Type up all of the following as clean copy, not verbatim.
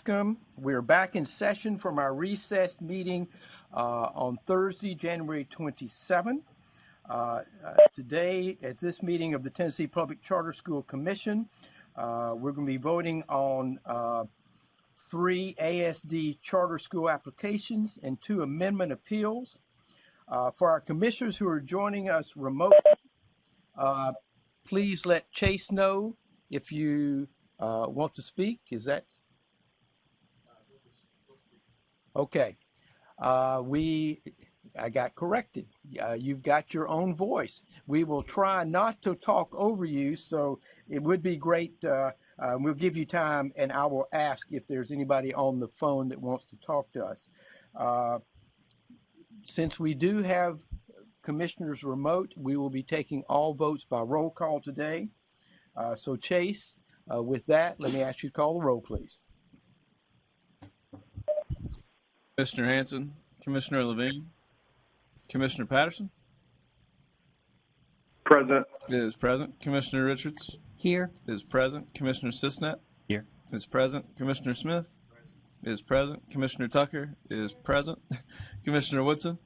Griscom. We're back in session from our recessed meeting on Thursday, January 27. Today, at this meeting of the Tennessee Public Charter School Commission, we're going to be voting on 3 ASD charter school applications and 2 amendment appeals. For our commissioners who are joining us remotely, please let Chase know if you want to speak. Is that? Okay. I got corrected. You've got your own voice. We will try not to talk over you, so it would be great. We'll give you time, and I will ask if there's anybody on the phone that wants to talk to us. Since we do have commissioners remote, we will be taking all votes by roll call today. So Chase, with that, let me ask you to call the roll, please. Commissioner Hanson, Commissioner Levine, Commissioner Patterson. Present. Is present. Commissioner Richards. Here. Is present. Commissioner Sisnet. Here. Is present. Commissioner Smith. Is present. Commissioner Tucker is present. Commissioner Woodson.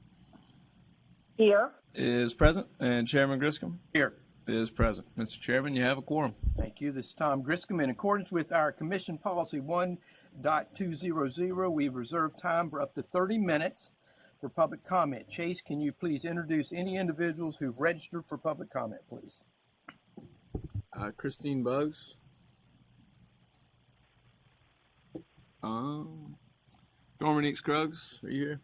Here. Is present. And Chairman Griscom. Here. Is present. Mr. Chairman, you have a quorum. Thank you. This is Tom Griscom. In accordance with our Commission Policy 1.200, we've reserved time for up to 30 minutes for public comment. Chase, can you please introduce any individuals who've registered for public comment, please? Christine Buggs. Dominique Scruggs, are you here?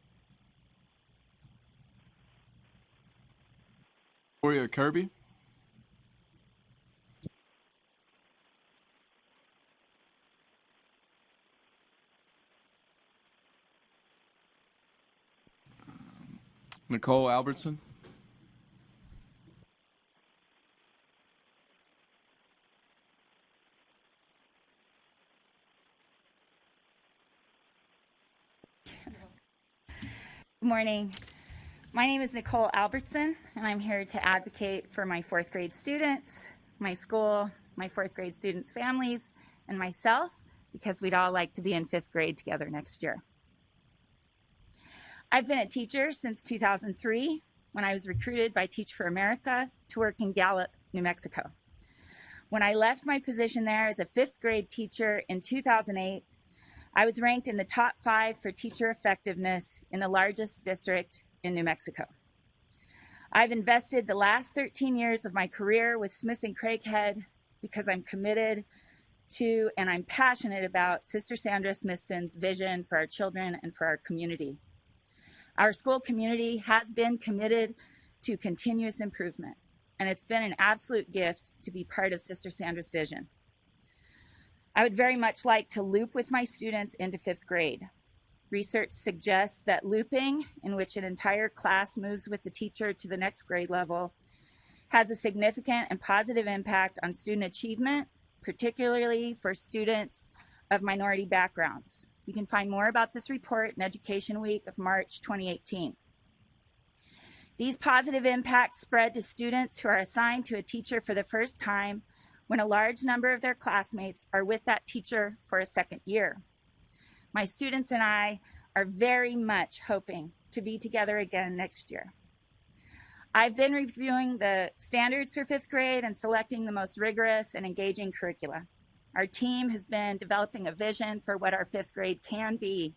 Victoria Kirby. Nicole Albertson. Good morning. My name is Nicole Albertson, and I'm here to advocate for my 4th grade students, my school, my 4th grade students' families, and myself, because we'd all like to be in 5th grade together next year. I've been a teacher since 2003, when I was recruited by Teach for America to work in Gallup, New Mexico. When I left my position there as a 5th grade teacher in 2008, I was ranked in the top 5 for teacher effectiveness in the largest district in New Mexico. I've invested the last 13 years of my career with Smitson Crackhead because I'm committed to and I'm passionate about Sister Sandra Smitson's vision for our children and for our community. Our school community has been committed to continuous improvement, and it's been an absolute gift to be part of Sister Sandra's vision. I would very much like to loop with my students into 5th grade. Research suggests that looping, in which an entire class moves with the teacher to the next grade level, has a significant and positive impact on student achievement, particularly for students of minority backgrounds. You can find more about this report in Education Week of March 2018. These positive impacts spread to students who are assigned to a teacher for the first time when a large number of their classmates are with that teacher for a 2nd year. My students and I are very much hoping to be together again next year. I've been reviewing the standards for 5th grade and selecting the most rigorous and engaging curricula. Our team has been developing a vision for what our 5th grade can be.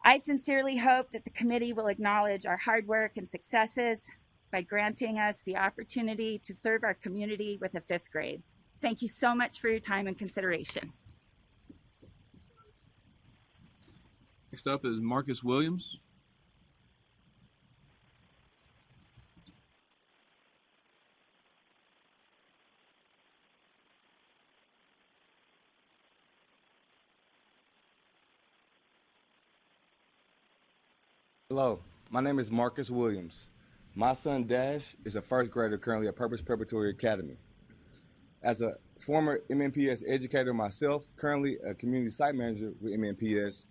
I sincerely hope that the committee will acknowledge our hard work and successes by granting us the opportunity to serve our community with a 5th grade. Thank you so much for your time and consideration. Next up is Marcus Williams. Hello, my name is Marcus Williams. My son Dash is a 1st grader currently at Purpose Preparatory Academy. As a former MNPS educator myself, currently a community site manager with MNPS,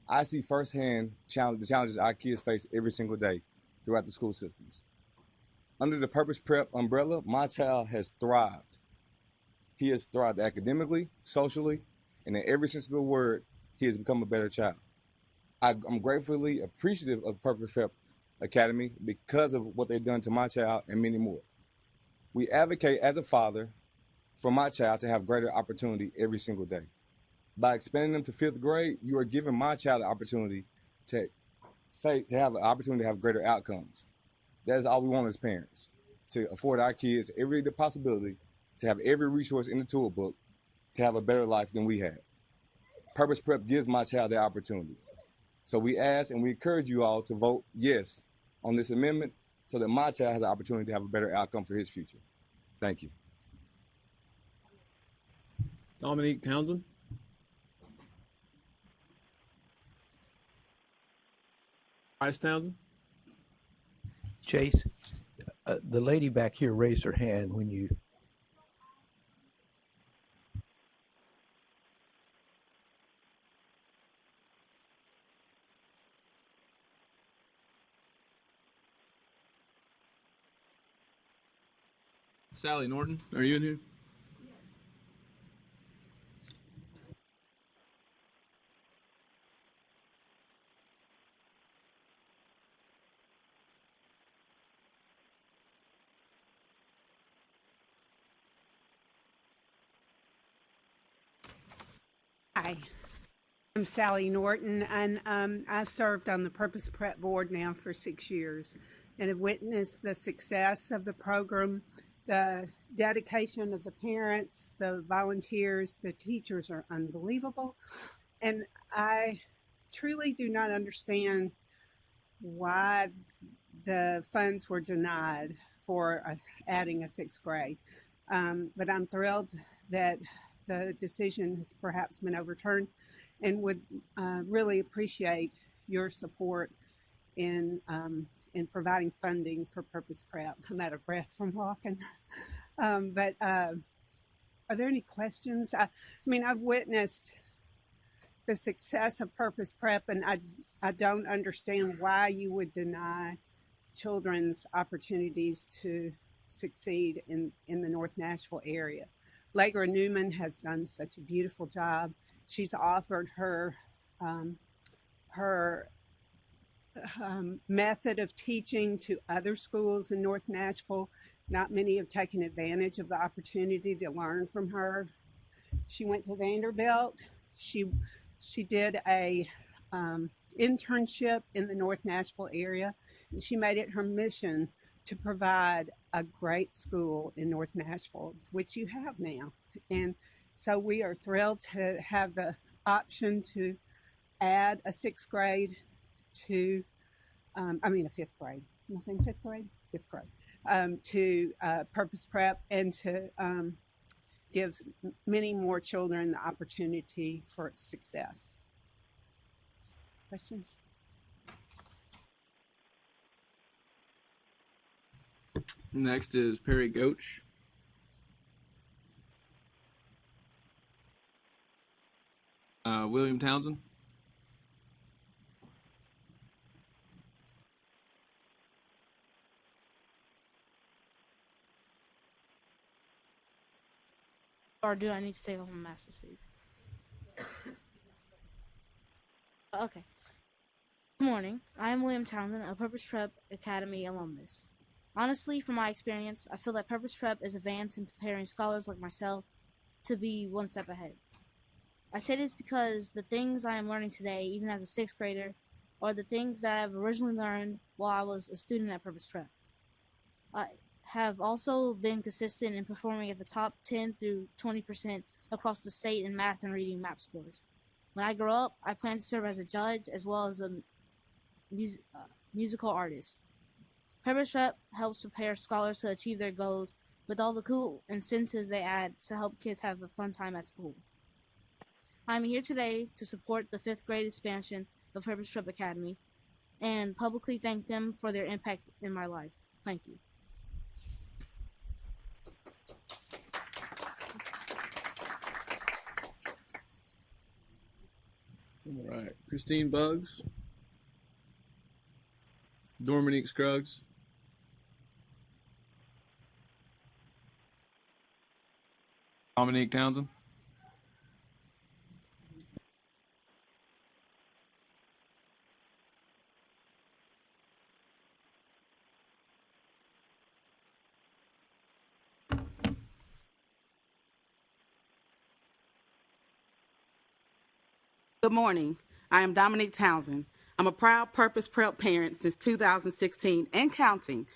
I see firsthand the challenges our kids face every single day throughout the school systems. Under the Purpose Prep umbrella, my child has thrived. He has thrived academically, socially, and in every sense of the word, he has become a better child. I'm gratefully appreciative of Purpose Prep Academy because of what they've done to my child and many more. We advocate as a father for my child to have greater opportunity every single day. By expanding them to 5th grade, you are giving my child the opportunity to have an opportunity to have greater outcomes. That is all we want as parents, to afford our kids the possibility to have every resource in the toolbook to have a better life than we had. Purpose Prep gives my child that opportunity. So we ask and we encourage you all to vote yes on this amendment so that my child has the opportunity to have a better outcome for his future. Thank you. Dominique Townsend. Bryce Townsend. Chase, the lady back here raised her hand when you. Sally Norton, are you in here? Hi, I'm Sally Norton, and I've served on the Purpose Prep Board now for 6 years and have witnessed the success of the program, the dedication of the parents, the volunteers, the teachers are unbelievable. And I truly do not understand why the funds were denied for adding a 6th grade. But I'm thrilled that the decision has perhaps been overturned and would really appreciate your support in providing funding for Purpose Prep. I'm out of breath from walking. But are there any questions? I mean, I've witnessed the success of Purpose Prep, and I don't understand why you would deny children's opportunities to succeed in the North Nashville area. Lagra Newman has done such a beautiful job. She's offered her method of teaching to other schools in North Nashville. Not many have taken advantage of the opportunity to learn from her. She went to Vanderbilt. She did a internship in the North Nashville area, and she made it her mission to provide a great school in North Nashville, which you have now. And so we are thrilled to have the option to add a 6th grade to, a 5th grade. Am I saying 5th grade? 5th grade. To Purpose Prep, and to give many more children the opportunity for success. Questions? Next is Perry Goach. William Townsend. Or do I need to take off my mask to speak? Okay. Good morning. I am William Townsend, a Purpose Prep Academy alumnus. Honestly, from my experience, I feel that Purpose Prep is advanced in preparing scholars like myself to be one step ahead. I say this because the things I am learning today, even as a 6th grader, are the things that I've originally learned while I was a student at Purpose Prep. I have also been consistent in performing at the top 10 through 20% across the state in math and reading MAP scores. When I grow up, I plan to serve as a judge as well as a musical artist. Purpose Prep helps prepare scholars to achieve their goals with all the cool incentives they add to help kids have a fun time at school. I'm here today to support the 5th grade expansion of Purpose Prep Academy and publicly thank them for their impact in my life. Thank you. All right. Christine Buggs. Dominique Scruggs. Dominique Townsend. Good morning. I am Dominique Townsend. I'm a proud Purpose Prep parent since 2016 and counting,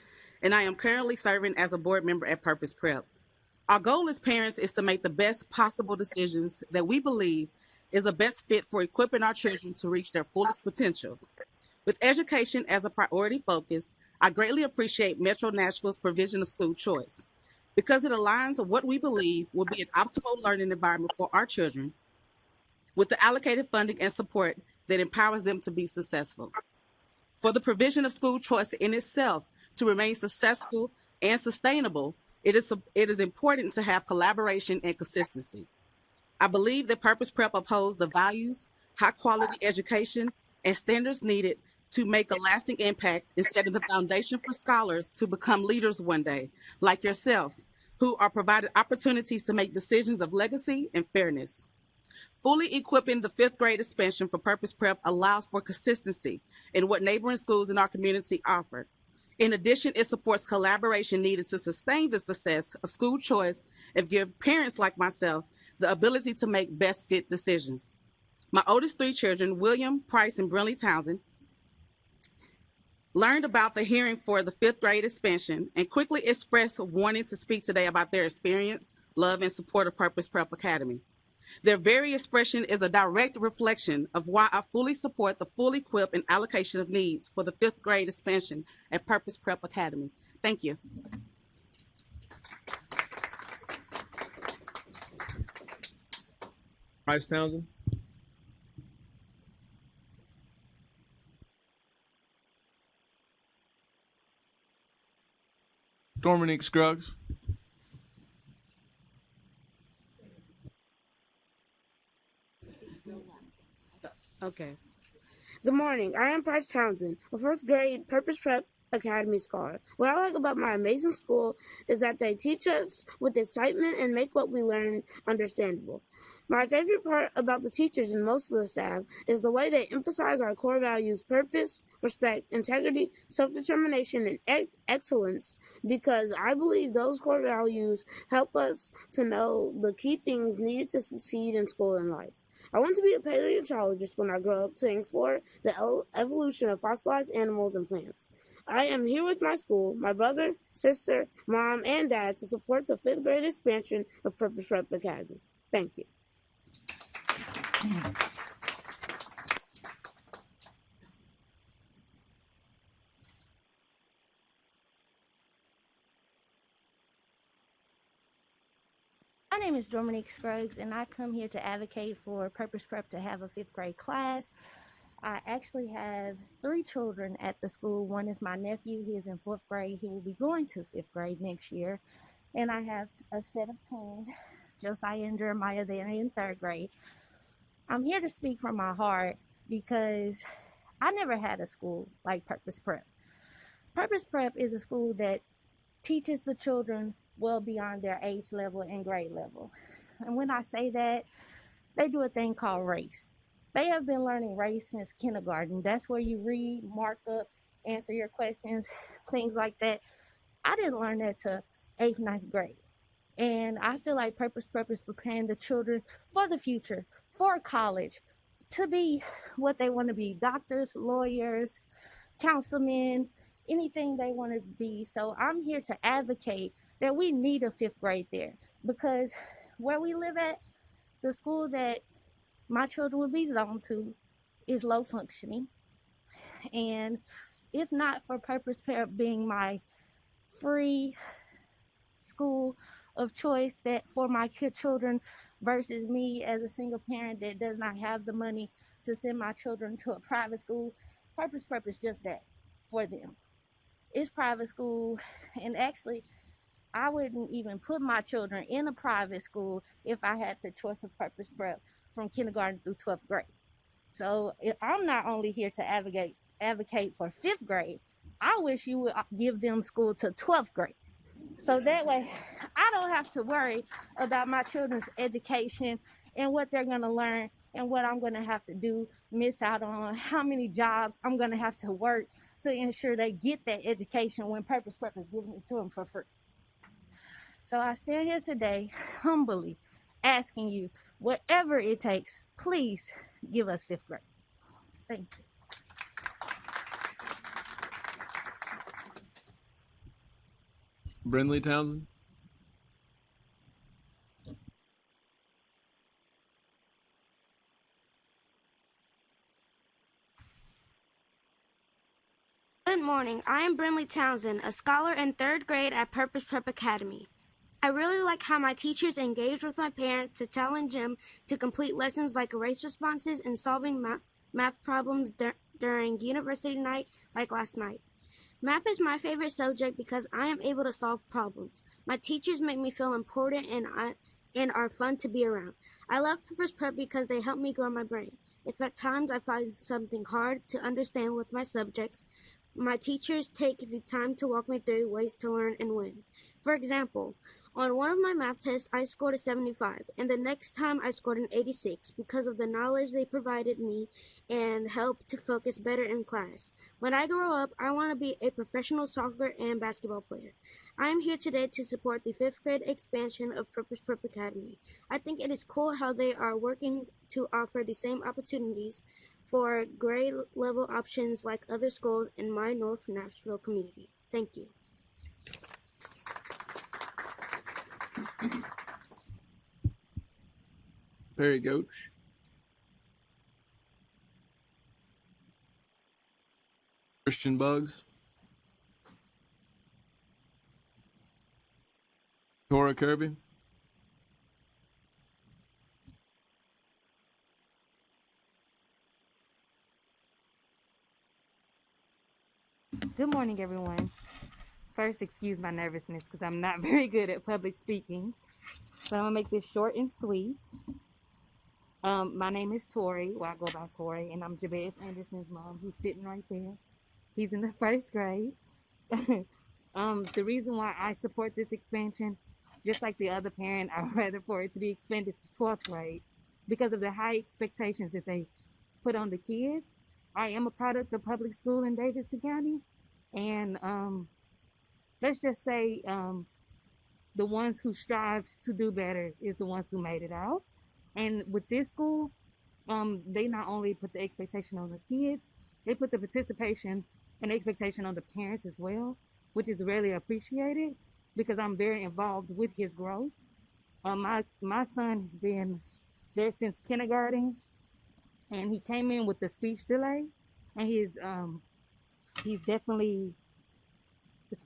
and I am currently serving as a board member at Purpose Prep. Our goal as parents is to make the best possible decisions that we believe is a best fit for equipping our children to reach their fullest potential. With education as a priority focus, I greatly appreciate Metro Nashville's provision of school choice because it aligns with what we believe will be an optimal learning environment for our children with the allocated funding and support that empowers them to be successful. For the provision of school choice in itself to remain successful and sustainable, it is important to have collaboration and consistency. I believe that Purpose Prep upholds the values, high quality education, and standards needed to make a lasting impact in setting the foundation for scholars to become leaders one day, like yourself, who are provided opportunities to make decisions of legacy and fairness. Fully equipping the fifth grade expansion for Purpose Prep allows for consistency in what neighboring schools in our community offer. In addition, it supports collaboration needed to sustain the success of school choice and give parents like myself the ability to make best fit decisions. My oldest three children, William, Price, and Brinley Townsend, learned about the hearing for the fifth grade expansion and quickly expressed wanting to speak today about their experience, love, and support of Purpose Prep Academy. Their very expression is a direct reflection of why I fully support the full equip and allocation of needs for the fifth grade expansion at Purpose Prep Academy. Thank you. Price Townsend. Dominique Scruggs. Okay. Good morning. I am Price Townsend, a fourth grade Purpose Prep Academy scholar. What I like about my amazing school is that they teach us with excitement and make what we learn understandable. My favorite part about the teachers and most of the staff is the way they emphasize our core values: purpose, respect, integrity, self-determination, and excellence, because I believe those core values help us to know the key things needed to succeed in school and life. I want to be a paleontologist when I grow up to explore the evolution of fossilized animals and plants. I am here with my school, my brother, sister, mom, and dad to support the fifth grade expansion of Purpose Prep Academy. Thank you. My name is Dominique Scruggs, and I come here to advocate for Purpose Prep to have a fifth grade class. I actually have 3 children at the school. One is my nephew. He is in 4th grade. He will be going to 5th grade next year. And I have a set of twins, Josiah and Jeremiah. They're in 3rd grade. I'm here to speak from my heart because I never had a school like Purpose Prep. Purpose Prep is a school that teaches the children well beyond their age level and grade level. And when I say that, they do a thing called race. They have been learning race since kindergarten. That's where you read, mark up, answer your questions, things like that. I didn't learn that till 8th, 9th grade. And I feel like Purpose Prep is preparing the children for the future, for college, to be what they want to be: doctors, lawyers, councilmen, anything they want to be. So I'm here to advocate that we need a 5th grade there, because where we live at, the school that my children will be zoned to is low functioning. And if not for Purpose Prep being my free school of choice that for my children versus me as a single parent that does not have the money to send my children to a private school, Purpose Prep is just that for them. It's private school, and actually I wouldn't even put my children in a private school if I had the choice of Purpose Prep from kindergarten through 12th grade. So I'm not only here to advocate for 5th grade, I wish you would give them school to 12th grade. So that way I don't have to worry about my children's education and what they're going to learn and what I'm going to have to do, miss out on, how many jobs I'm going to have to work to ensure they get that education when Purpose Prep is giving it to them for free. So I stand here today humbly asking you, whatever it takes, please give us fifth grade. Thank you. Brindley Townsend. Good morning. I am Brinley Townsend, a scholar in third grade at Purpose Prep Academy. I really like how my teachers engage with my parents to challenge them to complete lessons like erase responses and solving math problems during university night like last night. Math is my favorite subject because I am able to solve problems. My teachers make me feel important and are fun to be around. I love Purpose Prep because they help me grow my brain. If at times I find something hard to understand with my subjects, my teachers take the time to walk me through ways to learn and win. For example, on one of my math tests, I scored a 75, and the next time I scored an 86 because of the knowledge they provided me and helped to focus better in class. When I grow up, I want to be a professional soccer and basketball player. I am here today to support the 5th grade expansion of Purpose Prep Academy. I think it is cool how they are working to offer the same opportunities for grade level options like other schools in my North Nashville community. Thank you. Perry Goach. Christian Bugs. Cora Kirby. Good morning, everyone. First, excuse my nervousness because I'm not very good at public speaking. So I'm going to make this short and sweet. My name is Tori. Well, I go by Tori, and I'm Jabez Anderson's mom. He's sitting right there. He's in the 1st grade. The reason why I support this expansion, just like the other parent, I'd rather for it to be expanded to 12th grade because of the high expectations that they put on the kids. I am a product of public school in Davidson County, and let's just say the ones who strive to do better is the ones who made it out. And with this school, they not only put the expectation on the kids, they put the participation and expectation on the parents as well, which is really appreciated because I'm very involved with his growth. My son has been there since kindergarten, and he came in with the speech delay, and he's definitely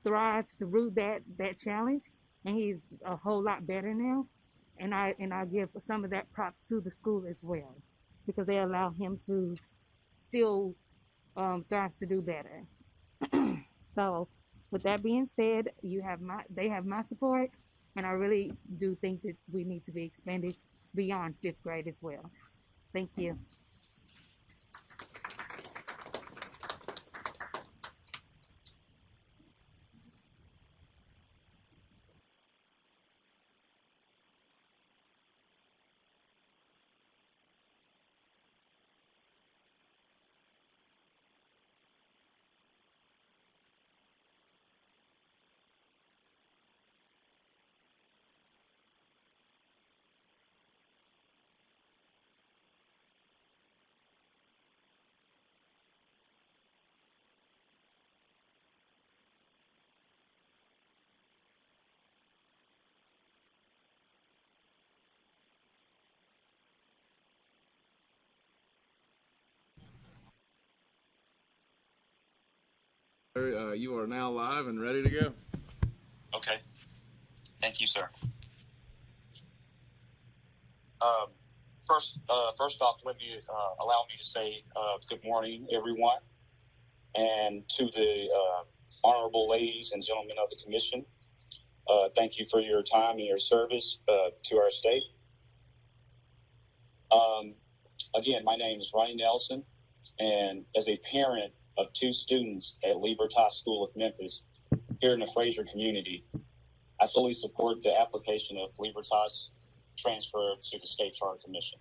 thrived through that challenge, and he's a whole lot better now. And I give some of that prop to the school as well, because they allow him to still thrive to do better. So, with that being said, they have my support, and I really do think that we need to be expanded beyond 5th grade as well. Thank you. You are now live and ready to go. Okay. Thank you, sir. First off, let me allow me to say good morning, everyone, and to the honorable ladies and gentlemen of the commission. Thank you for your time and your service to our state. Again, my name is Ronnie Nelson, and as a parent of 2 students at Libertas School of Memphis here in the Fraser community, I fully support the application of Libertas transfer to the State Charter Commission.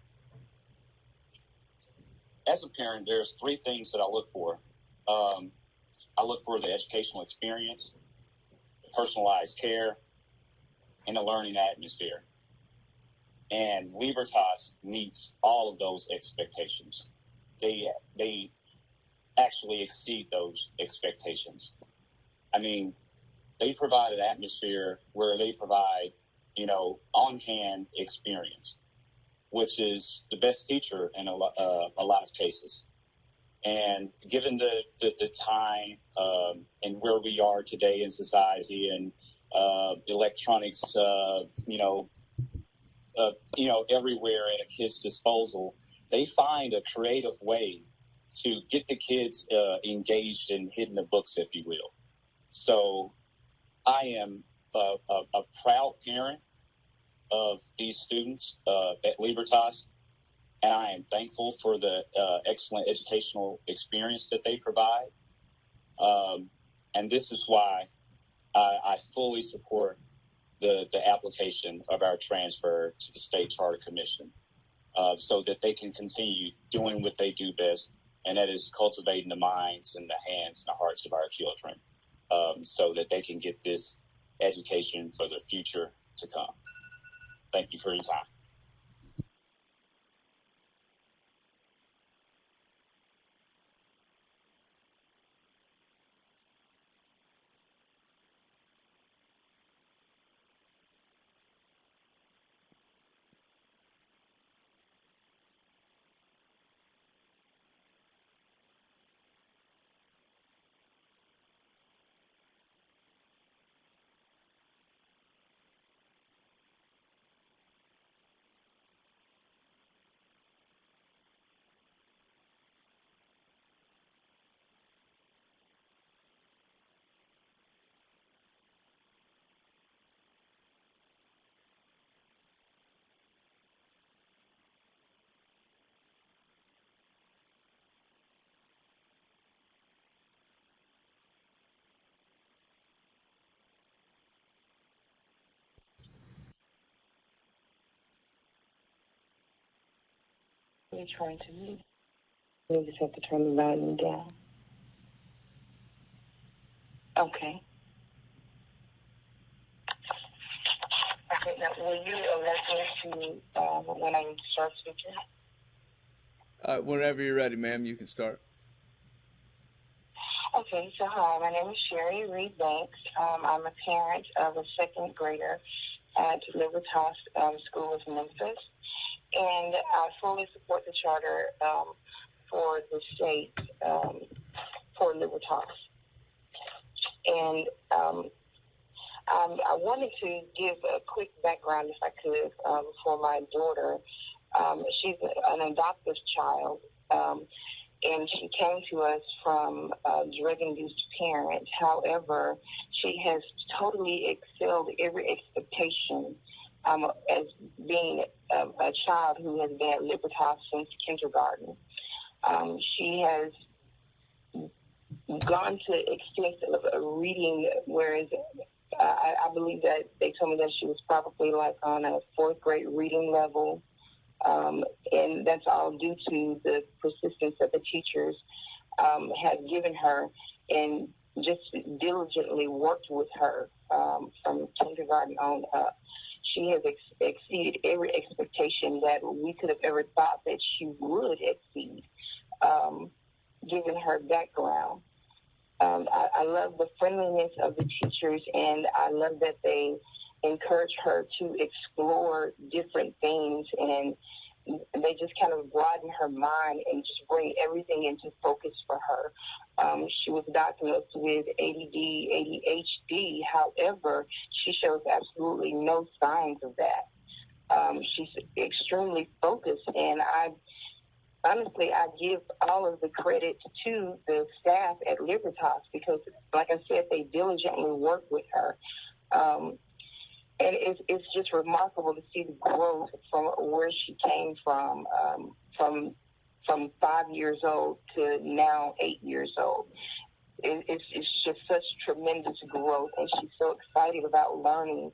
As a parent, there's 3 things that I look for. I look for the educational experience, the personalized care, and the learning atmosphere. And Libertas meets all of those expectations. They actually exceed those expectations. I mean, they provide an atmosphere where they provide, on-hand experience, which is the best teacher in a lot of cases. And given the time and where we are today in society and electronics, everywhere at a kid's disposal, they find a creative way to get the kids engaged and hidden the books, if you will. So I am a proud parent of these students at Libertas, and I am thankful for the excellent educational experience that they provide. And this is why I fully support the application of our transfer to the State Charter Commission so that they can continue doing what they do best, and that is cultivating the minds and the hands and the hearts of our children so that they can get this education for the future to come. Thank you for your time. You're trying to move. You just have to turn the volume down. Okay. Okay, now will you alert me to when I need to start speaking? Whenever you're ready, ma'am, you can start. Okay, so hi, my name is Sherry Reed Banks. I'm a parent of a second grader at Libertas School of Memphis, and I fully support the charter for the state for Libertas. And I wanted to give a quick background, if I could, for my daughter. She's an adoptive child, and she came to us from a drug-induced parent. However, she has totally excelled every expectation as being a child who has been at Libertas since kindergarten. She has gone to extent of reading, whereas I believe that they told me that she was probably like on a fourth grade reading level. And that's all due to the persistence that the teachers have given her and just diligently worked with her from kindergarten on up. She has exceeded every expectation that we could have ever thought that she would exceed, given her background. I love the friendliness of the teachers, and I love that they encourage her to explore different things, and they just kind of broaden her mind and just bring everything into focus for her. She was diagnosed with ADD, ADHD. However, she shows absolutely no signs of that. She's extremely focused, and honestly, I give all of the credit to the staff at Libertas because, like I said, they diligently work with her. And it's just remarkable to see the growth from where she came from 5 years old to now 8 years old. It's just such tremendous growth, and she's so excited about learning,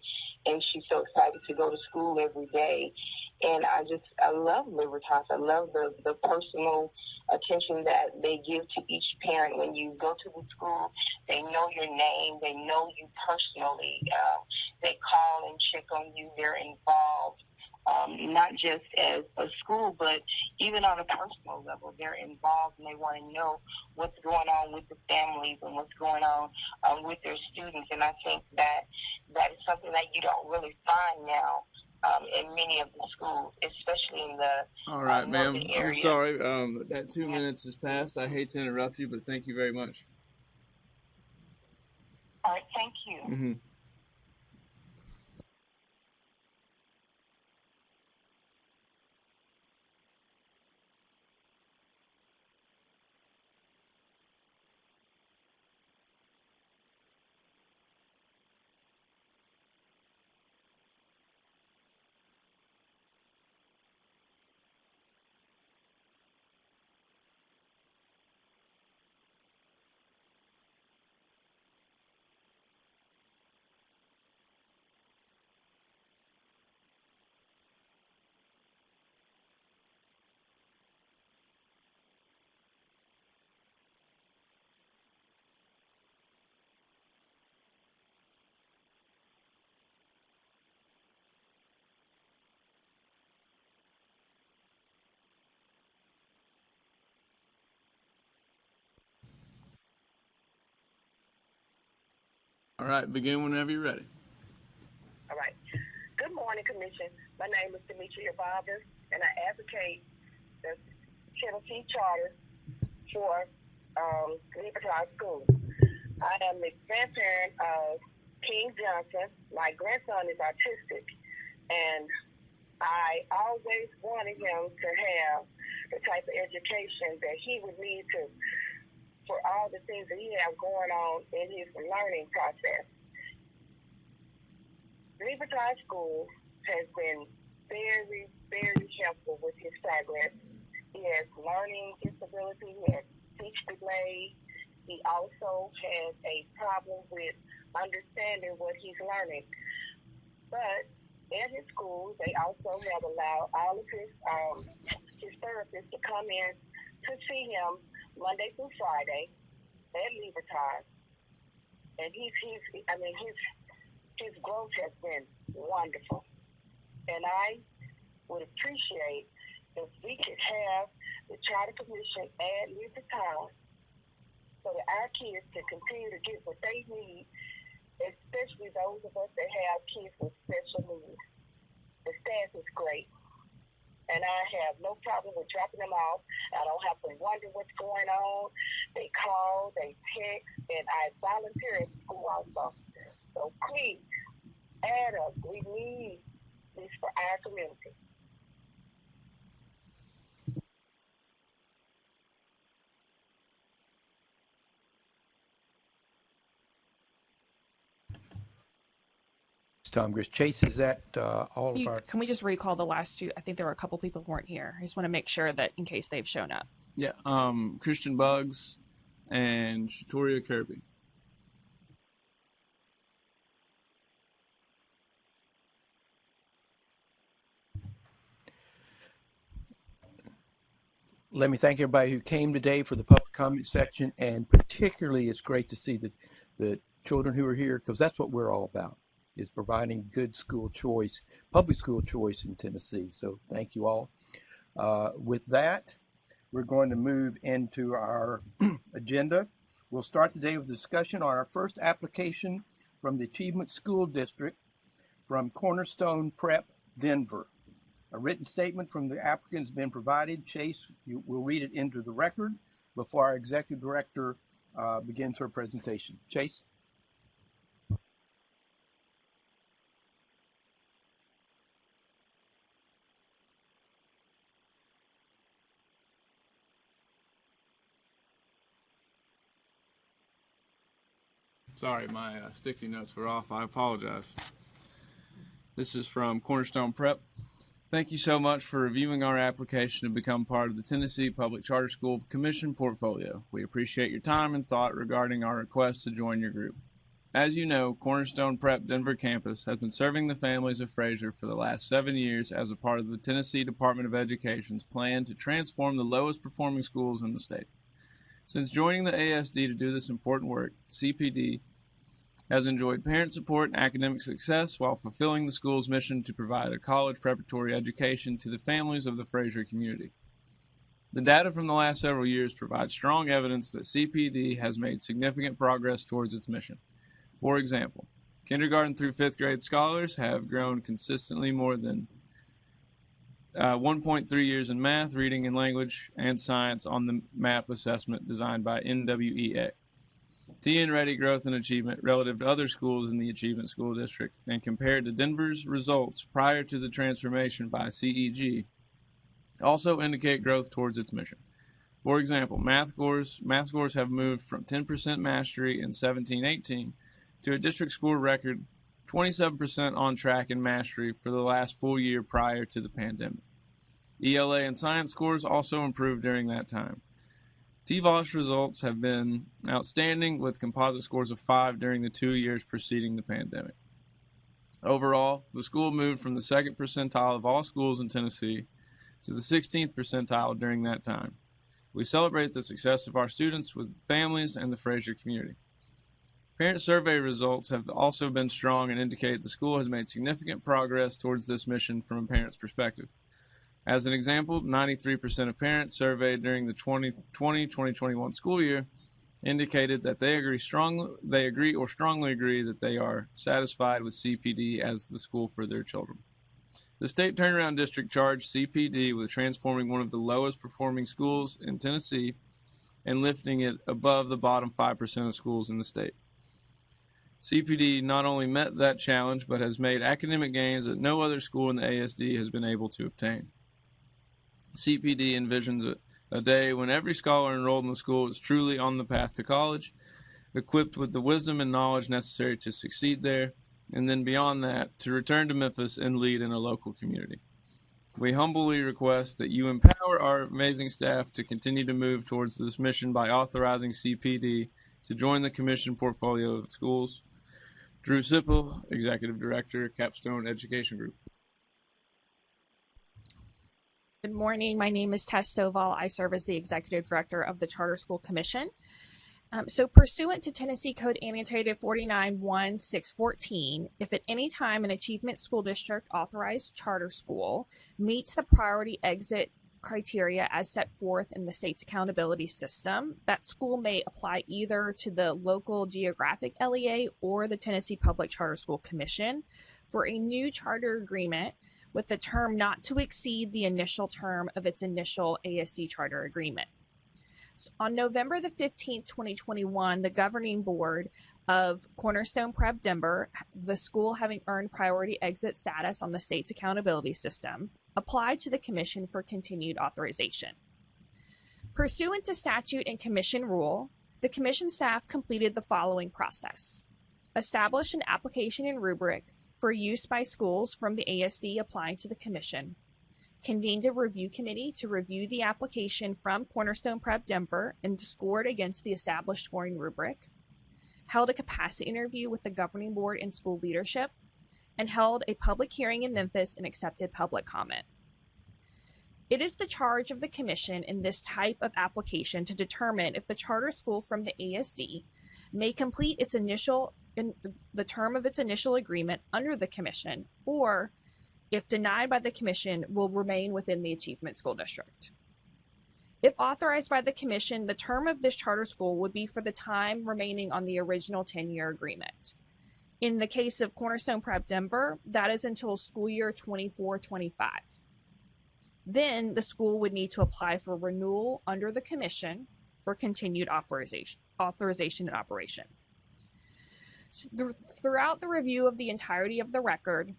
and she's so excited to go to school every day. And I love Libertas. I love the personal attention that they give to each parent. When you go to the school, they know your name. They know you personally. They call and check on you. They're involved. not just as a school, but even on a personal level. They're involved and they want to know what's going on with the families and what's going on with their students. And I think that is something that you don't really find now in many of the schools, especially in the All right, ma'am. area. I'm sorry. That 2 minutes has passed. I hate to interrupt you, but thank you very much. All right, thank you. Mm-hmm. All right, begin whenever you're ready. All right. Good morning, Commission. My name is Demetria Barbers, and I advocate the Tennessee Charter for Libertas School. I am the grandparent of King Johnson. My grandson is autistic, and I always wanted him to have the type of education that he would need to for all the things that he has going on in his learning process. Libertas School has been very, very helpful with his progress. He has learning disability, he has speech delay. He also has a problem with understanding what he's learning. But at his school, they also have allowed all of his therapists to come in to see him Monday through Friday at Libertas, and his growth has been wonderful. And I would appreciate if we could have the Charter Commission at Libertas so that our kids can continue to get what they need, especially those of us that have kids with special needs. The staff is great. And I have no problem with dropping them off. I don't have to wonder what's going on. They call, they text, and I volunteer at school also. So please, add us. We need this for our community. Tom Gris. Chase, is that all of our... Can we just recall the last two? I think there were a couple people who weren't here. I just want to make sure that in case they've shown up. Yeah, Christian Buggs and Shatoria Kirby. Let me thank everybody who came today for the public comment section, and particularly it's great to see the children who are here, because that's what we're all about, is providing good school choice, public school choice in Tennessee. So thank you all. With that, we're going to move into our agenda. We'll start today with a discussion on our first application from the Achievement School District from Cornerstone Prep Denver. A written statement from the applicant has been provided. Chase, you will read it into the record before our executive director begins her presentation. Chase? Sorry, my sticky notes were off. I apologize. This is from Cornerstone Prep. Thank you so much for reviewing our application to become part of the Tennessee Public Charter School Commission portfolio. We appreciate your time and thought regarding our request to join your group. As you know, Cornerstone Prep Denver campus has been serving the families of Fraser for the last 7 years as a part of the Tennessee Department of Education's plan to transform the lowest performing schools in the state. Since joining the ASD to do this important work, CPD has enjoyed parent support and academic success while fulfilling the school's mission to provide a college preparatory education to the families of the Fraser community. The data from the last several years provides strong evidence that CPD has made significant progress towards its mission. For example, kindergarten through 5th grade scholars have grown consistently more than 1.3 years in math, reading and language, and science on the MAP assessment designed by NWEA. TN Ready growth and achievement relative to other schools in the Achievement School District and compared to Denver's results prior to the transformation by CEG also indicate growth towards its mission. For example, math scores have moved from 10% mastery in 17-18 to a district score record 27% on track in mastery for the last full year prior to the pandemic. ELA and science scores also improved during that time. TVOS results have been outstanding with composite scores of 5 during the 2 years preceding the pandemic. Overall, the school moved from the 2nd percentile of all schools in Tennessee to the 16th percentile during that time. We celebrate the success of our students with families and the Fraser community. Parent survey results have also been strong and indicate the school has made significant progress towards this mission from a parent's perspective. As an example, 93% of parents surveyed during the 2020-2021 school year indicated that they agree or strongly agree that they are satisfied with CPD as the school for their children. The State Turnaround District charged CPD with transforming one of the lowest performing schools in Tennessee and lifting it above the bottom 5% of schools in the state. CPD not only met that challenge, but has made academic gains that no other school in the ASD has been able to obtain. CPD envisions a day when every scholar enrolled in the school is truly on the path to college, equipped with the wisdom and knowledge necessary to succeed there, and then beyond that, to return to Memphis and lead in a local community. We humbly request that you empower our amazing staff to continue to move towards this mission by authorizing CPD to join the commission portfolio of schools. Drew Sippel, Executive Director, Capstone Education Group. Good morning. My name is Tess Stovall. I serve as the Executive Director of the Charter School Commission. So pursuant to Tennessee Code Annotated 49-1-614, if at any time an Achievement School District authorized charter school meets the priority exit criteria as set forth in the state's accountability system, that school may apply either to the local geographic LEA or the Tennessee Public Charter School Commission for a new charter agreement with the term not to exceed the initial term of its initial ASD charter agreement. So on November the 15th, 2021, the governing board of Cornerstone Prep Denver, the school having earned priority exit status on the state's accountability system, applied to the commission for continued authorization. Pursuant to statute and commission rule, the commission staff completed the following process: establish an application and rubric for use by schools from the ASD applying to the commission, convened a review committee to review the application from Cornerstone Prep Denver and scored against the established scoring rubric, held a capacity interview with the governing board and school leadership, and held a public hearing in Memphis and accepted public comment. It is the charge of the commission in this type of application to determine if the charter school from the ASD may complete its initial in the term of its initial agreement under the commission, or if denied by the commission, will remain within the Achievement School District. If authorized by the commission, the term of this charter school would be for the time remaining on the original 10-year agreement. In the case of Cornerstone Prep Denver, that is until school year 24-25. Then the school would need to apply for renewal under the commission for continued authorization and operation. So throughout the review of the entirety of the record,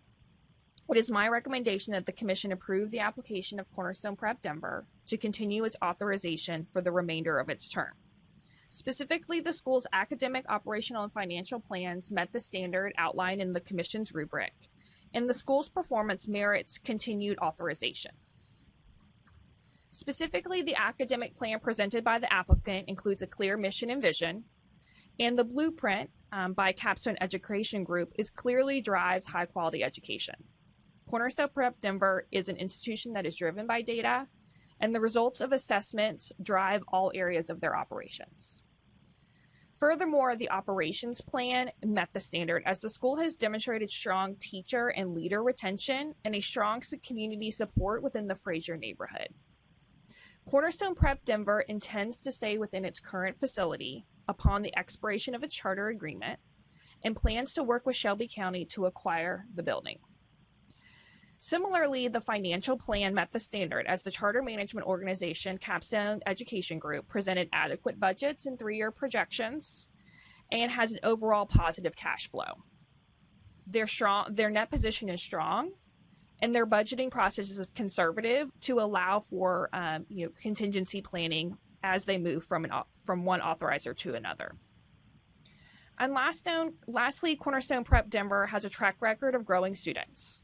it is my recommendation that the commission approve the application of Cornerstone Prep Denver to continue its authorization for the remainder of its term. Specifically, the school's academic, operational, and financial plans met the standard outlined in the commission's rubric, and the school's performance merits continued authorization. Specifically, the academic plan presented by the applicant includes a clear mission and vision, and the blueprint by Capstone Education Group clearly drives high-quality education. Cornerstone Prep Denver is an institution that is driven by data, and the results of assessments drive all areas of their operations. Furthermore, the operations plan met the standard as the school has demonstrated strong teacher and leader retention and a strong community support within the Fraser neighborhood. Cornerstone Prep Denver intends to stay within its current facility upon the expiration of its charter agreement and plans to work with Shelby County to acquire the building. Similarly, the financial plan met the standard as the charter management organization Capstone Education Group presented adequate budgets and 3-year projections and has an overall positive cash flow. Their net position is strong, and their budgeting process is conservative to allow for contingency planning as they move from one authorizer to another. And lastly, Cornerstone Prep Denver has a track record of growing students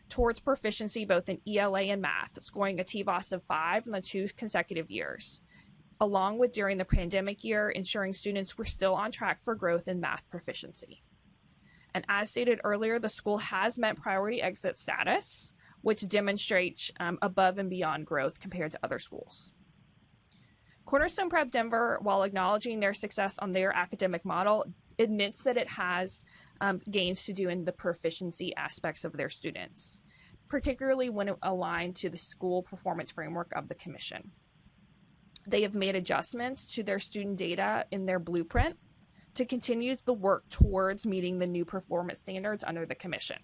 towards proficiency both in ELA and math, scoring a TVOS of 5 in the 2 consecutive years, along with during the pandemic year, ensuring students were still on track for growth in math proficiency. And as stated earlier, the school has met priority exit status, which demonstrates above and beyond growth compared to other schools. Cornerstone Prep Denver, while acknowledging their success on their academic model, admits that it has gains to do in the proficiency aspects of their students, particularly when aligned to the school performance framework of the Commission. They have made adjustments to their student data in their blueprint to continue the work towards meeting the new performance standards under the Commission.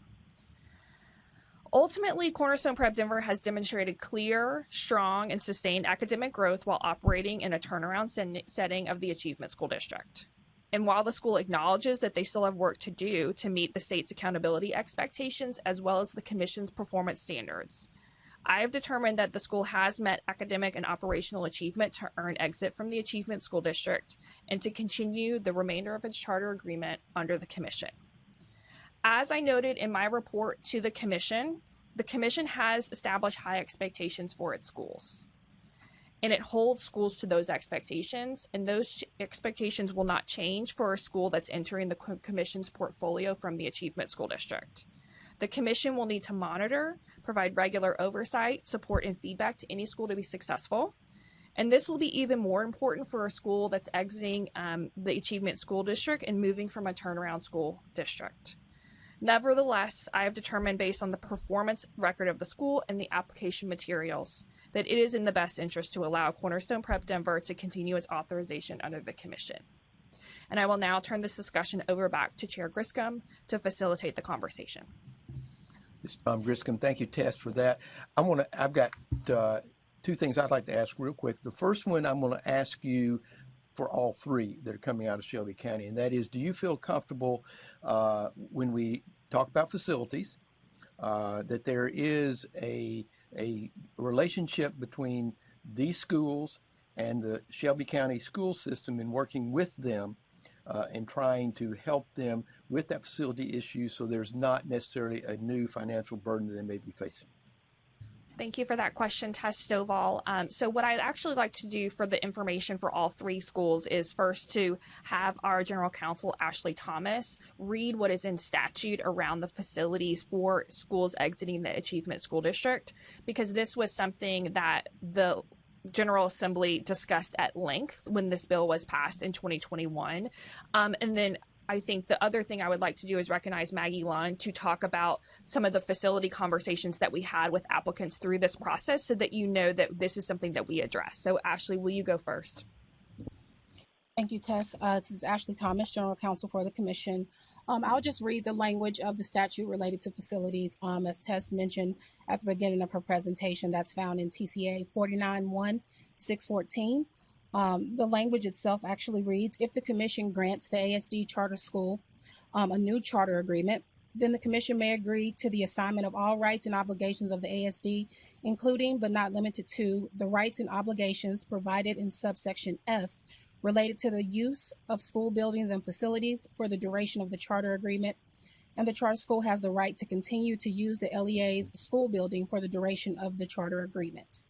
Ultimately, Cornerstone Prep Denver has demonstrated clear, strong, and sustained academic growth while operating in a turnaround setting of the Achievement School District. And while the school acknowledges that they still have work to do to meet the state's accountability expectations as well as the Commission's performance standards, I have determined that the school has met academic and operational achievement to earn exit from the Achievement School District and to continue the remainder of its charter agreement under the Commission. As I noted in my report to the Commission has established high expectations for its schools. And it holds schools to those expectations, and those expectations will not change for a school that's entering the Commission's portfolio from the Achievement School District. The Commission will need to monitor, provide regular oversight, support, and feedback to any school to be successful. And this will be even more important for a school that's exiting the Achievement School District and moving from a turnaround school district. Nevertheless, I have determined based on the performance record of the school and the application materials that it is in the best interest to allow Cornerstone Prep Denver to continue its authorization under the Commission. And I will now turn this discussion over back to Chair Griscom to facilitate the conversation. This is Tom Griscom. Thank you, Tess, for that. I've got 2 things I'd like to ask real quick. The first one I'm going to ask you for all 3 that are coming out of Shelby County, and that is, do you feel comfortable when we talk about facilities that there is a relationship between these schools and the Shelby County school system in working with them and trying to help them with that facility issue so there's not necessarily a new financial burden that they may be facing? Thank you for that question, Tess Stovall. So what I'd actually like to do for the information for all 3 schools is first to have our General Counsel, Ashley Thomas, read what is in statute around the facilities for schools exiting the Achievement School District, because this was something that the General Assembly discussed at length when this bill was passed in 2021. And then I think the other thing I would like to do is recognize Maggie Lund to talk about some of the facility conversations that we had with applicants through this process so that you know that this is something that we address. So Ashley, will you go first? Thank you, Tess. This is Ashley Thomas, General Counsel for the Commission. I'll just read the language of the statute related to facilities. As Tess mentioned at the beginning of her presentation, that's found in TCA 49-1-614. The language itself actually reads, if the Commission grants the ASD charter school a new charter agreement, then the Commission may agree to the assignment of all rights and obligations of the ASD, including but not limited to the rights and obligations provided in subsection F related to the use of school buildings and facilities for the duration of the charter agreement. And the charter school has the right to continue to use the LEA's school building for the duration of the charter agreement.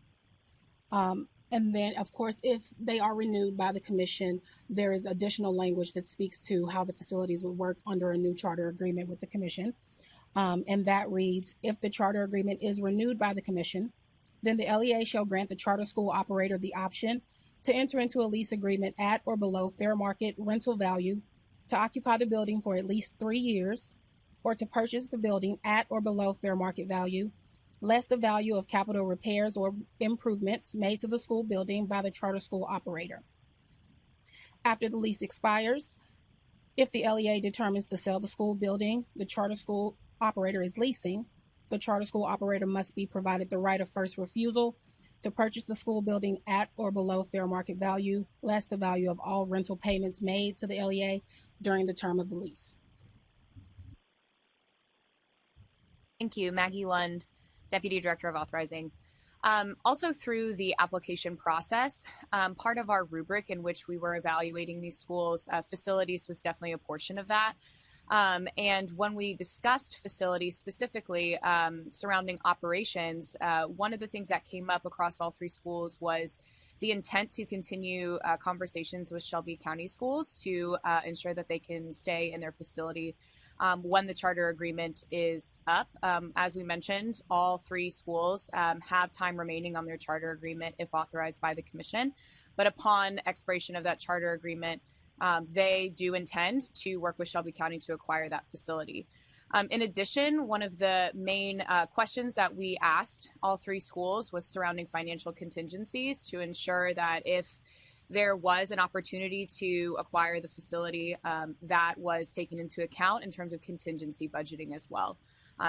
And then, of course, if they are renewed by the Commission, there is additional language that speaks to how the facilities would work under a new charter agreement with the Commission. And that reads, if the charter agreement is renewed by the Commission, then the LEA shall grant the charter school operator the option to enter into a lease agreement at or below fair market rental value, to occupy the building for at least 3 years, or to purchase the building at or below fair market value, less the value of capital repairs or improvements made to the school building by the charter school operator. After the lease expires, if the LEA determines to sell the school building the charter school operator is leasing, the charter school operator must be provided the right of first refusal to purchase the school building at or below fair market value, less the value of all rental payments made to the LEA during the term of the lease. Thank you, Maggie Lund, Deputy Director of Authorizing. Also through the application process, part of our rubric in which we were evaluating these schools, facilities was definitely a portion of that. And when we discussed facilities specifically surrounding operations, one of the things that came up across all three schools was the intent to continue conversations with Shelby County schools to ensure that they can stay in their facility when the charter agreement is up. As we mentioned, all three schools have time remaining on their charter agreement if authorized by the commission. But upon expiration of that charter agreement, they do intend to work with Shelby County to acquire that facility. In addition, one of the main questions that we asked all three schools was surrounding financial contingencies to ensure that if there was an opportunity to acquire the facility, that was taken into account in terms of contingency budgeting as well.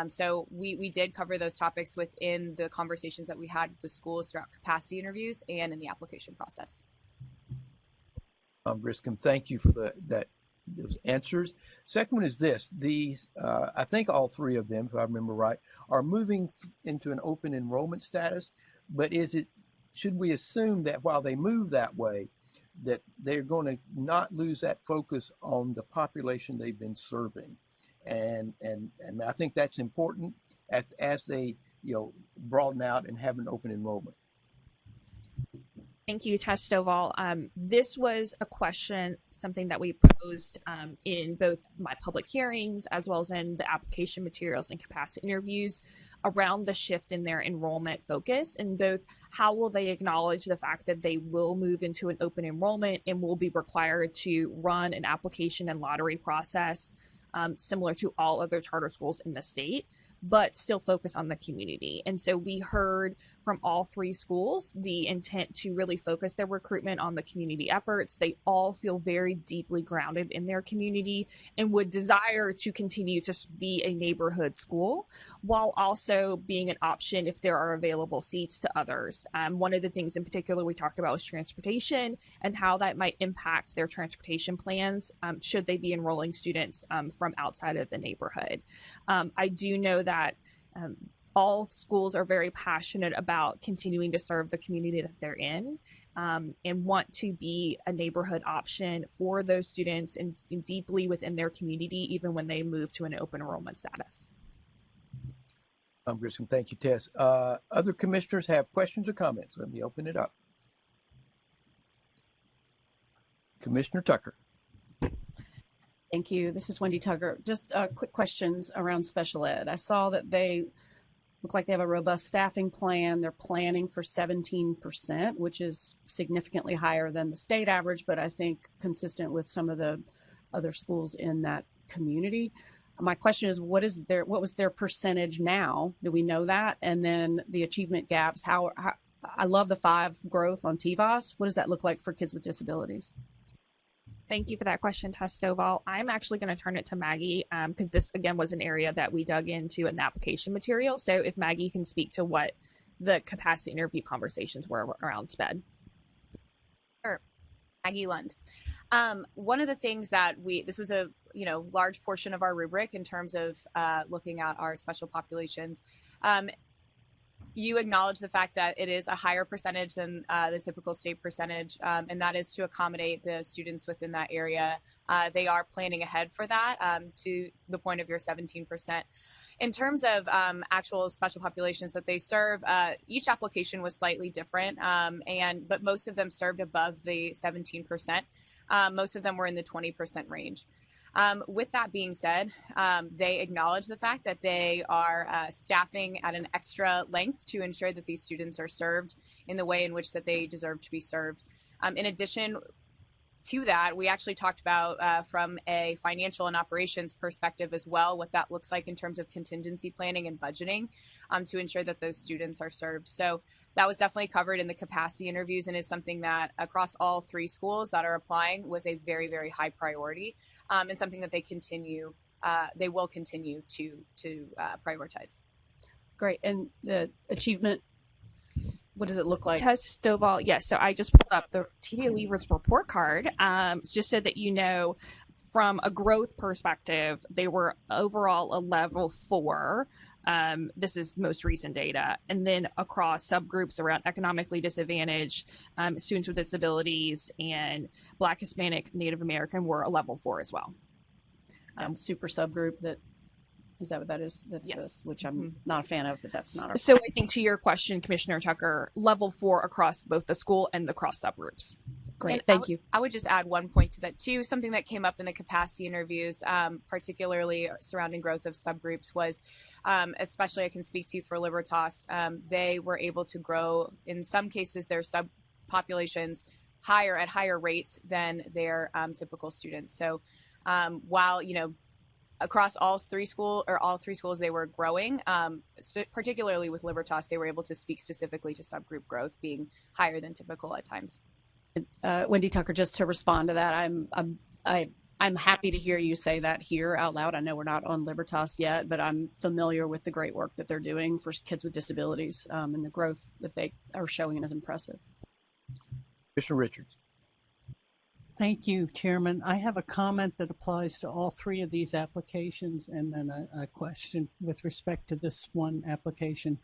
So we did cover those topics within the conversations that we had with the schools throughout capacity interviews and in the application process. Griscom, thank you for those answers. Second one is this. These, I think all three of them, if I remember right, are moving into an open enrollment status, but should we assume that while they move that way, that they're going to not lose that focus on the population they've been serving? And I think that's important as they broaden out and have an open enrollment. Thank you, Tess Stovall. This was a question, something that we posed in both my public hearings as well as in the application materials and capacity interviews around the shift in their enrollment focus, and both how will they acknowledge the fact that they will move into an open enrollment and will be required to run an application and lottery process similar to all other charter schools in the state, but still focus on the community. And so we heard from all three schools the intent to really focus their recruitment on the community efforts. They all feel very deeply grounded in their community and would desire to continue to be a neighborhood school while also being an option if there are available seats to others. One of the things in particular we talked about was transportation and how that might impact their transportation plans should they be enrolling students from outside of the neighborhood. I do know that all schools are very passionate about continuing to serve the community that they're in and want to be a neighborhood option for those students and deeply within their community, even when they move to an open enrollment status. Griscom, thank you, Tess. Other commissioners have questions or comments? Let me open it up. Commissioner Tucker. Thank you. This is Wendy Tucker. Just quick questions around special ed. I saw that they look like they have a robust staffing plan. They're planning for 17%, which is significantly higher than the state average, but I think consistent with some of the other schools in that community. My question is, what was their percentage now? Do we know that? And then the achievement gaps. How I love the 5 growth on TVOS. What does that look like for kids with disabilities? Thank you for that question, Tess Stovall. I'm actually going to turn it to Maggie because this, again, was an area that we dug into in the application material. So if Maggie can speak to what the capacity interview conversations were around SPED. Sure. Maggie Lund. One of the things that this was a large portion of our rubric in terms of looking at our special populations. You acknowledge the fact that it is a higher percentage than the typical state percentage, and that is to accommodate the students within that area. They are planning ahead for that to the point of your 17%. In terms of actual special populations that they serve, each application was slightly different, but most of them served above the 17%. Most of them were in the 20% range. With that being said, they acknowledge the fact that they are staffing at an extra length to ensure that these students are served in the way in which that they deserve to be served. In addition to that, we actually talked about from a financial and operations perspective as well, what that looks like in terms of contingency planning and budgeting to ensure that those students are served. So that was definitely covered in the capacity interviews and is something that across all 3 schools that are applying was a very, very high priority and something that they will continue to prioritize. Great. And the achievement, what does it look like? Tess Stovall, yes. So I just pulled up the TD Lever's report card, just so that you know, from a growth perspective, they were overall a level 4. This is most recent data. And then across subgroups around economically disadvantaged, students with disabilities, and Black, Hispanic, Native American were a level 4 as well. Super subgroup that. Is that what that is? That's yes. Which I'm not a fan of, but that's not our. So I think to your question, Commissioner Tucker, level 4 across both the school and the cross subgroups. Great, and thank you. I would just add one point to that too. Something that came up in the capacity interviews, particularly surrounding growth of subgroups, was especially I can speak to for Libertas, they were able to grow in some cases their subpopulations at higher rates than their typical students. So while across all three schools, they were growing. Particularly with Libertas, they were able to speak specifically to subgroup growth being higher than typical at times. Wendy Tucker, just to respond to that, I'm happy to hear you say that here out loud. I know we're not on Libertas yet, but I'm familiar with the great work that they're doing for kids with disabilities, and the growth that they are showing is impressive. Commissioner Richards. Thank you, Chairman. I have a comment that applies to all 3 of these applications, and then a question with respect to this one application.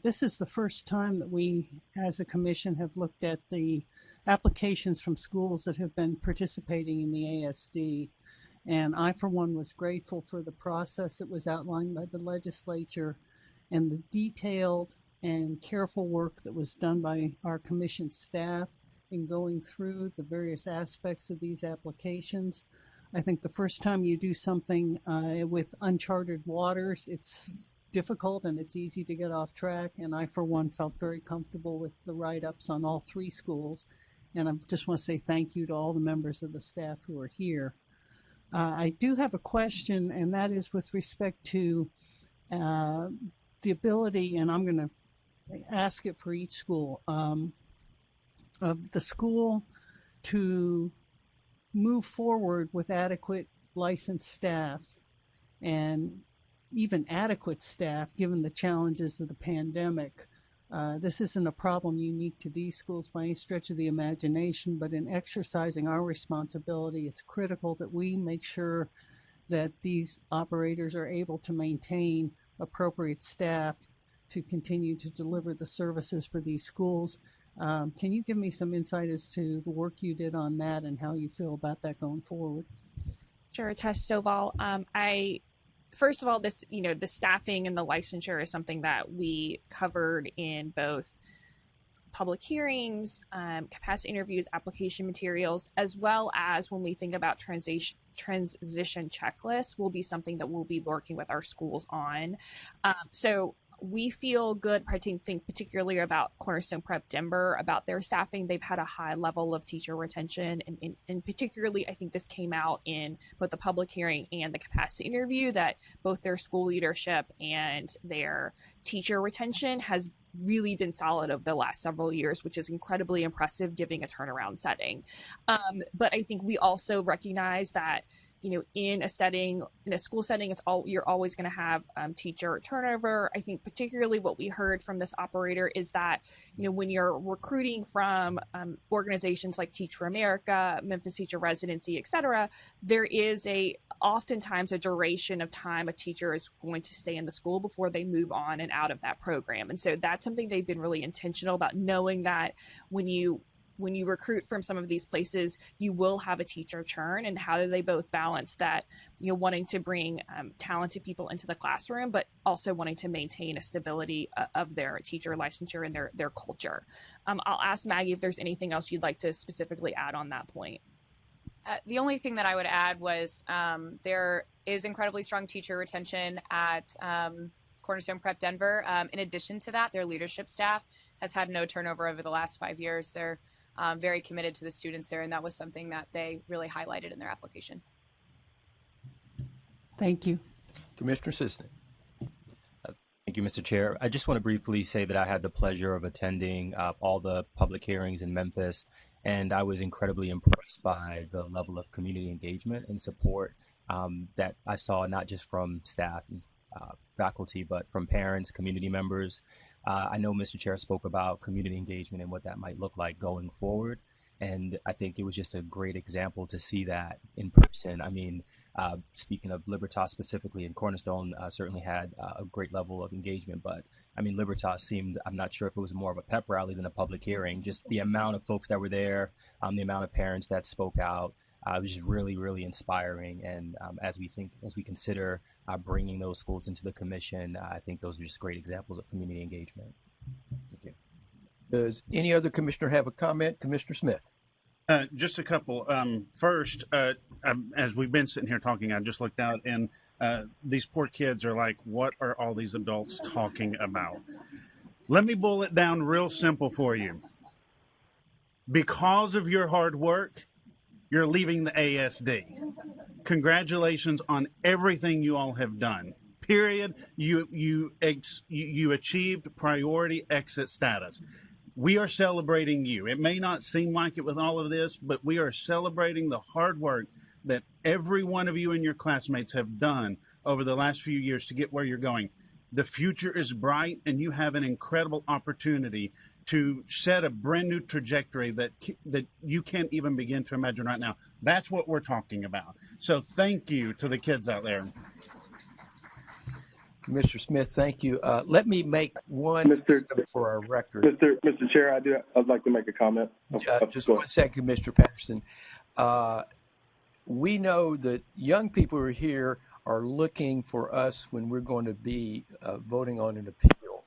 This is the first time that we, as a commission, have looked at the applications from schools that have been participating in the ASD. And I, for one, was grateful for the process that was outlined by the legislature and the detailed and careful work that was done by our commission staff in going through the various aspects of these applications. I think the first time you do something with uncharted waters, it's difficult and it's easy to get off track. And I, for one, felt very comfortable with the write-ups on all 3 schools. And I just want to say thank you to all the members of the staff who are here. I do have a question, and that is with respect to the ability, and I'm going to ask it for each school, of the school to move forward with adequate licensed staff and even adequate staff given the challenges of the pandemic. This isn't a problem unique to these schools by any stretch of the imagination, but in exercising our responsibility, it's critical that we make sure that these operators are able to maintain appropriate staff to continue to deliver the services for these schools. Can you give me some insight as to the work you did on that and how you feel about that going forward? Sure, Tess Stovall. First of all, the staffing and the licensure is something that we covered in both public hearings, capacity interviews, application materials, as well as when we think about transition checklists will be something that we'll be working with our schools on. So we feel good, I think particularly about Cornerstone Prep Denver, about their staffing. They've had a high level of teacher retention, and particularly I think this came out in both the public hearing and the capacity interview, that both their school leadership and their teacher retention has really been solid over the last several years, which is incredibly impressive given a turnaround setting. But I think we also recognize that in a school setting, you're always going to have teacher turnover. I think particularly what we heard from this operator is that, when you're recruiting from organizations like Teach for America, Memphis Teacher Residency, et cetera, there is oftentimes a duration of time a teacher is going to stay in the school before they move on and out of that program. And so that's something they've been really intentional about, knowing that when you recruit from some of these places, you will have a teacher churn, and how do they both balance that, wanting to bring talented people into the classroom, but also wanting to maintain a stability of their teacher licensure and their culture. I'll ask Maggie if there's anything else you'd like to specifically add on that point. The only thing that I would add was there is incredibly strong teacher retention at Cornerstone Prep Denver. In addition to that, their leadership staff has had no turnover over the last 5 years. Their very committed to the students there, and that was something that they really highlighted in their application. Thank you. Commissioner Sisson. Thank you, Mr. Chair. I just want to briefly say that I had the pleasure of attending all the public hearings in Memphis, and I was incredibly impressed by the level of community engagement and support that I saw, not just from staff and faculty, but from parents, community members. I know Mr. Chair spoke about community engagement and what that might look like going forward. And I think it was just a great example to see that in person. I mean, speaking of Libertas specifically, and Cornerstone certainly had a great level of engagement, but I mean, Libertas seemed, I'm not sure if it was more of a pep rally than a public hearing, just the amount of folks that were there, the amount of parents that spoke out. It was just really, really inspiring. And as we consider bringing those schools into the commission, I think those are just great examples of community engagement. Thank you. Does any other commissioner have a comment? Commissioner Smith. Just a couple. First, as we've been sitting here talking, I just looked out, and these poor kids are like, what are all these adults talking about? Let me boil it down real simple for you. Because of your hard work, you're leaving the ASD. Congratulations on everything you all have done. Period. You achieved priority exit status. We are celebrating you. It may not seem like it with all of this, but we are celebrating the hard work that every one of you and your classmates have done over the last few years to get where you're going. The future is bright, and you have an incredible opportunity to set a brand new trajectory that you can't even begin to imagine right now. That's what we're talking about. So thank you to the kids out there. Mr. Smith, thank you. Let me make one for our record. Mr. Chair, I'd like to make a comment. Just 1 second, Mr. Patterson. We know that young people who are here are looking for us when we're going to be voting on an appeal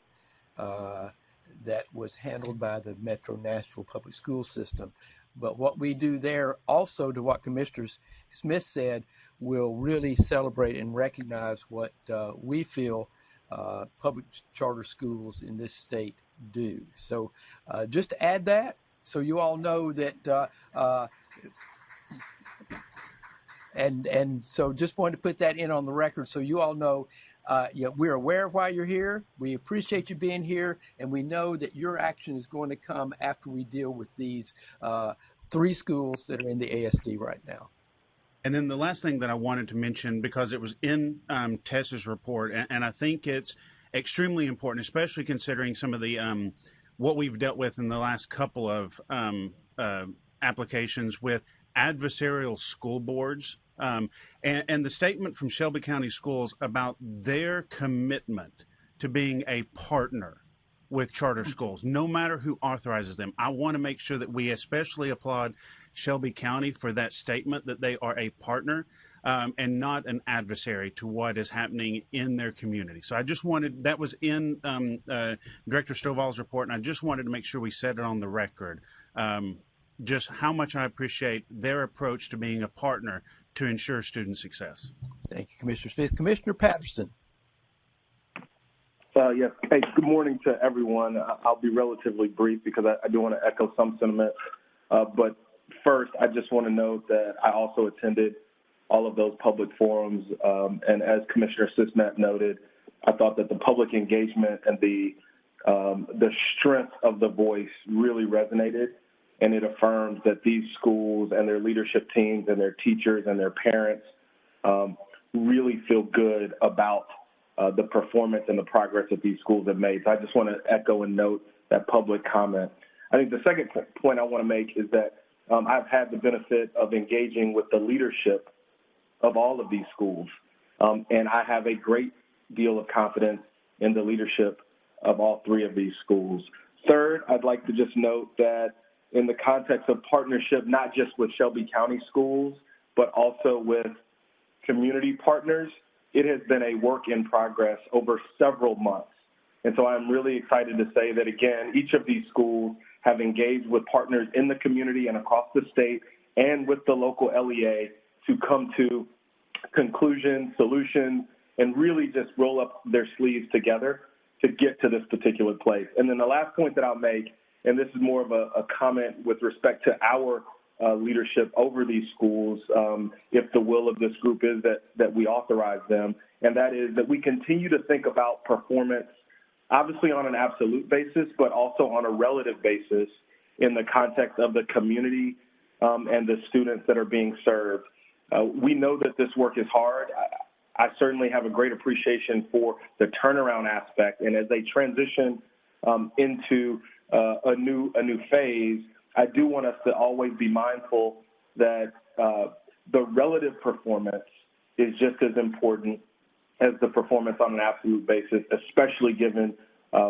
that was handled by the Metro Nashville Public School System. But what we do there, also to what Commissioner Smith said, will really celebrate and recognize what we feel public charter schools in this state do. So just to add that, so you all know that, and so just wanted to put that in on the record so you all know we're aware of why you're here. We appreciate you being here, and we know that your action is going to come after we deal with these 3 schools that are in the ASD right now. And then the last thing that I wanted to mention, because it was in Tess's report, and I think it's extremely important, especially considering some of the what we've dealt with in the last couple of applications with adversarial school boards, and the statement from Shelby County Schools about their commitment to being a partner with charter schools, no matter who authorizes them. I want to make sure that we especially applaud Shelby County for that statement, that they are a partner and not an adversary to what is happening in their community. So I just wanted, that was in Director Stovall's report, and I just wanted to make sure we said it on the record, just how much I appreciate their approach to being a partner to ensure student success. Thank you, Commissioner Smith. Commissioner Patterson. Yes. Hey, good morning to everyone. I'll be relatively brief because I do want to echo some sentiment. But first, I just want to note that I also attended all of those public forums. And as Commissioner Sisnet noted, I thought that the public engagement and the strength of the voice really resonated. And it affirms that these schools and their leadership teams and their teachers and their parents really feel good about the performance and the progress that these schools have made. So I just want to echo and note that public comment. I think the second point I want to make is that I've had the benefit of engaging with the leadership of all of these schools, and I have a great deal of confidence in the leadership of all 3 of these schools. Third, I'd like to just note that in the context of partnership, not just with Shelby County schools, but also with community partners, it has been a work in progress over several months. And so I'm really excited to say that, again, each of these schools have engaged with partners in the community and across the state and with the local LEA to come to conclusions, solutions, and really just roll up their sleeves together to get to this particular place. And then the last point that I'll make and this is more of a comment with respect to our leadership over these schools, if the will of this group is that we authorize them, and that is that we continue to think about performance, obviously on an absolute basis, but also on a relative basis in the context of the community and the students that are being served. We know that this work is hard. I certainly have a great appreciation for the turnaround aspect, and as they transition into a new phase, I do want us to always be mindful that the relative performance is just as important as the performance on an absolute basis, especially given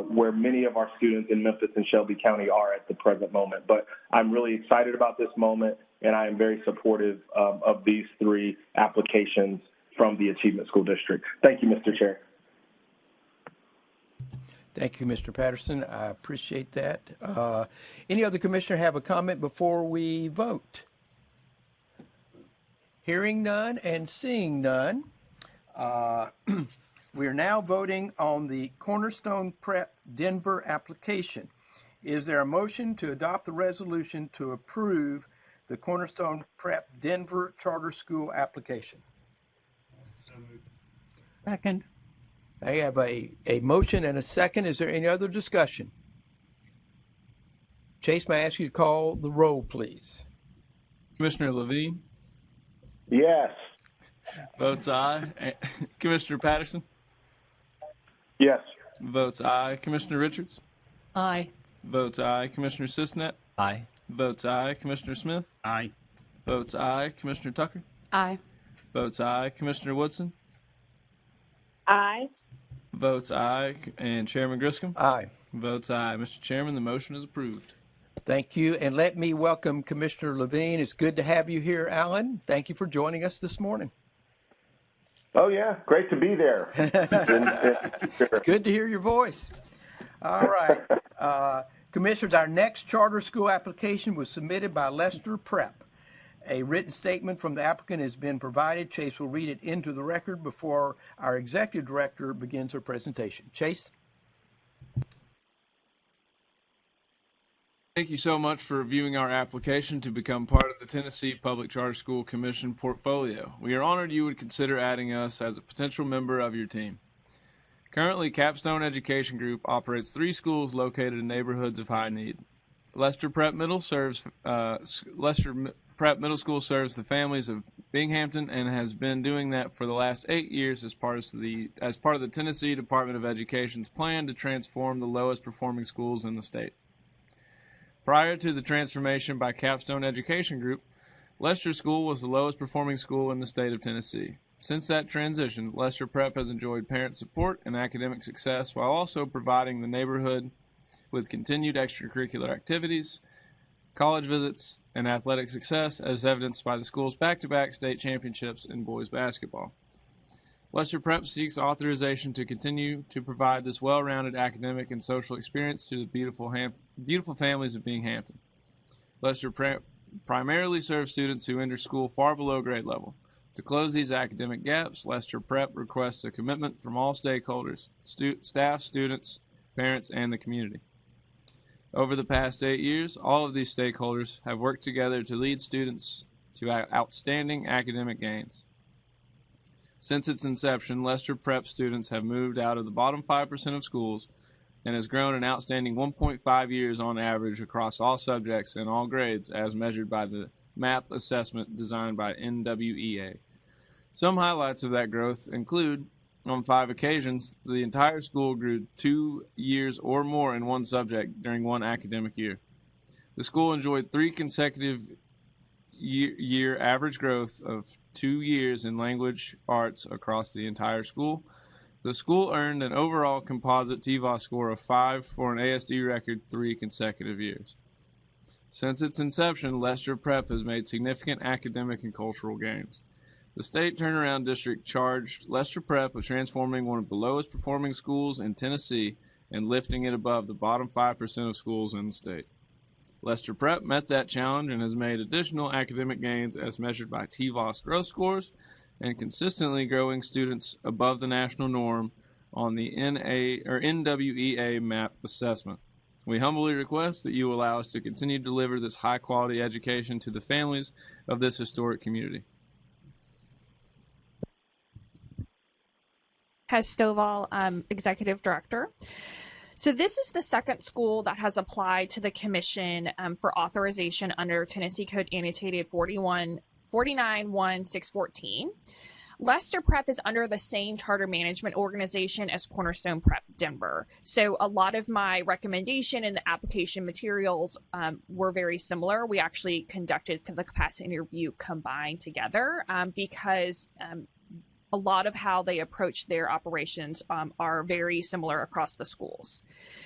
where many of our students in Memphis and Shelby County are at the present moment. But I'm really excited about this moment, and I am very supportive of these three applications from the Achievement School District. Thank you, Mr. Chair. Thank you, Mr. Patterson. I appreciate that. Any other commissioner have a comment before we vote? Hearing none and seeing none, we are now voting on the Cornerstone Prep Denver application. Is there a motion to adopt the resolution to approve the Cornerstone Prep Denver Charter School application? Second. I have a motion and a second. Is there any other discussion? Chase, may I ask you to call the roll, please? Commissioner Levine? Yes. Votes aye. Commissioner Patterson? Yes. Votes aye. Commissioner Richards? Aye. Votes aye. Commissioner Sisnet? Aye. Votes aye. Commissioner Smith? Aye. Votes aye. Commissioner Tucker? Aye. Votes aye. Commissioner Woodson? Aye. Votes aye. And Chairman Griscom? Aye. Votes aye. Mr. Chairman, the motion is approved. Thank you. And let me welcome Commissioner Levine. It's good to have you here, Alan. Thank you for joining us this morning. Oh, yeah. Great to be there. Good to hear your voice. All right. Commissioners, our next charter school application was submitted by Leicester Prep. A written statement from the applicant has been provided. Chase will read it into the record before our executive director begins her presentation. Chase? Thank you so much for reviewing our application to become part of the Tennessee Public Charter School Commission portfolio. We are honored you would consider adding us as a potential member of your team. Currently, Capstone Education Group operates 3 schools located in neighborhoods of high need. Leicester Prep Middle Prep Middle School serves the families of Binghamton and has been doing that for the last 8 years as part of the Tennessee Department of Education's plan to transform the lowest performing schools in the state. Prior to the transformation by Capstone Education Group, Leicester School was the lowest performing school in the state of Tennessee. Since that transition, Leicester Prep has enjoyed parent support and academic success while also providing the neighborhood with continued extracurricular activities, college visits, and athletic success as evidenced by the school's back-to-back state championships in boys basketball. Leicester Prep seeks authorization to continue to provide this well-rounded academic and social experience to the beautiful families of Binghamton. Leicester Prep primarily serves students who enter school far below grade level. To close these academic gaps, Leicester Prep requests a commitment from all stakeholders, staff, students, parents, and the community. Over the past 8 years, all of these stakeholders have worked together to lead students to outstanding academic gains. Since its inception, Leicester Prep students have moved out of the bottom 5% of schools and has grown an outstanding 1.5 years on average across all subjects and all grades as measured by the MAP assessment designed by NWEA. Some highlights of that growth include, on 5 occasions, the entire school grew 2 years or more in one subject during one academic year. The school enjoyed 3 consecutive year average growth of 2 years in language arts across the entire school. The school earned an overall composite TVOS score of 5 for an ASD record 3 consecutive years. Since its inception, Leicester Prep has made significant academic and cultural gains. The State Turnaround District charged Leicester Prep with transforming one of the lowest performing schools in Tennessee and lifting it above the bottom 5% of schools in the state. Leicester Prep met that challenge and has made additional academic gains as measured by TVOS growth scores and consistently growing students above the national norm on the NWEA MAP assessment. We humbly request that you allow us to continue to deliver this high-quality education to the families of this historic community. Stovall, Executive Director. So this is the second school that has applied to the commission for authorization under Tennessee Code Annotated 49-1-614. Leicester Prep is under the same charter management organization as Cornerstone Prep Denver. So a lot of my recommendation and the application materials were very similar. We actually conducted the capacity interview combined together because a lot of how they approach their operations are very similar across the schools.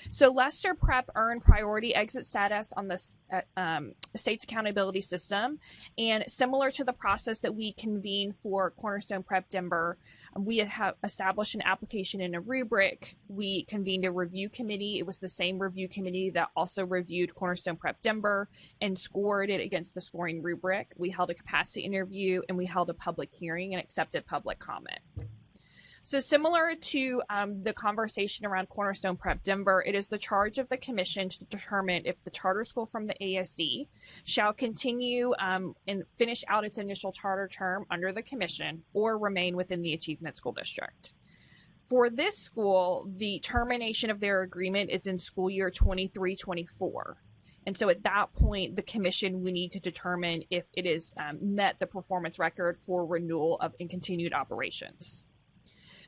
So Leicester Prep earned priority exit status on the state's accountability system. And similar to the process that we convened for Cornerstone Prep Denver, we have established an application and a rubric. We convened a review committee. It was the same review committee that also reviewed Cornerstone Prep Denver and scored it against the scoring rubric. We held a capacity interview and we held a public hearing and accepted public comment. So similar to the conversation around Cornerstone Prep Denver, it is the charge of the commission to determine if the charter school from the ASD shall continue and finish out its initial charter term under the commission or remain within the Achievement School District. For this school, the termination of their agreement is in school year 23-24. And so at that point, the commission will need to determine if it is met the performance record for renewal of and continued operations.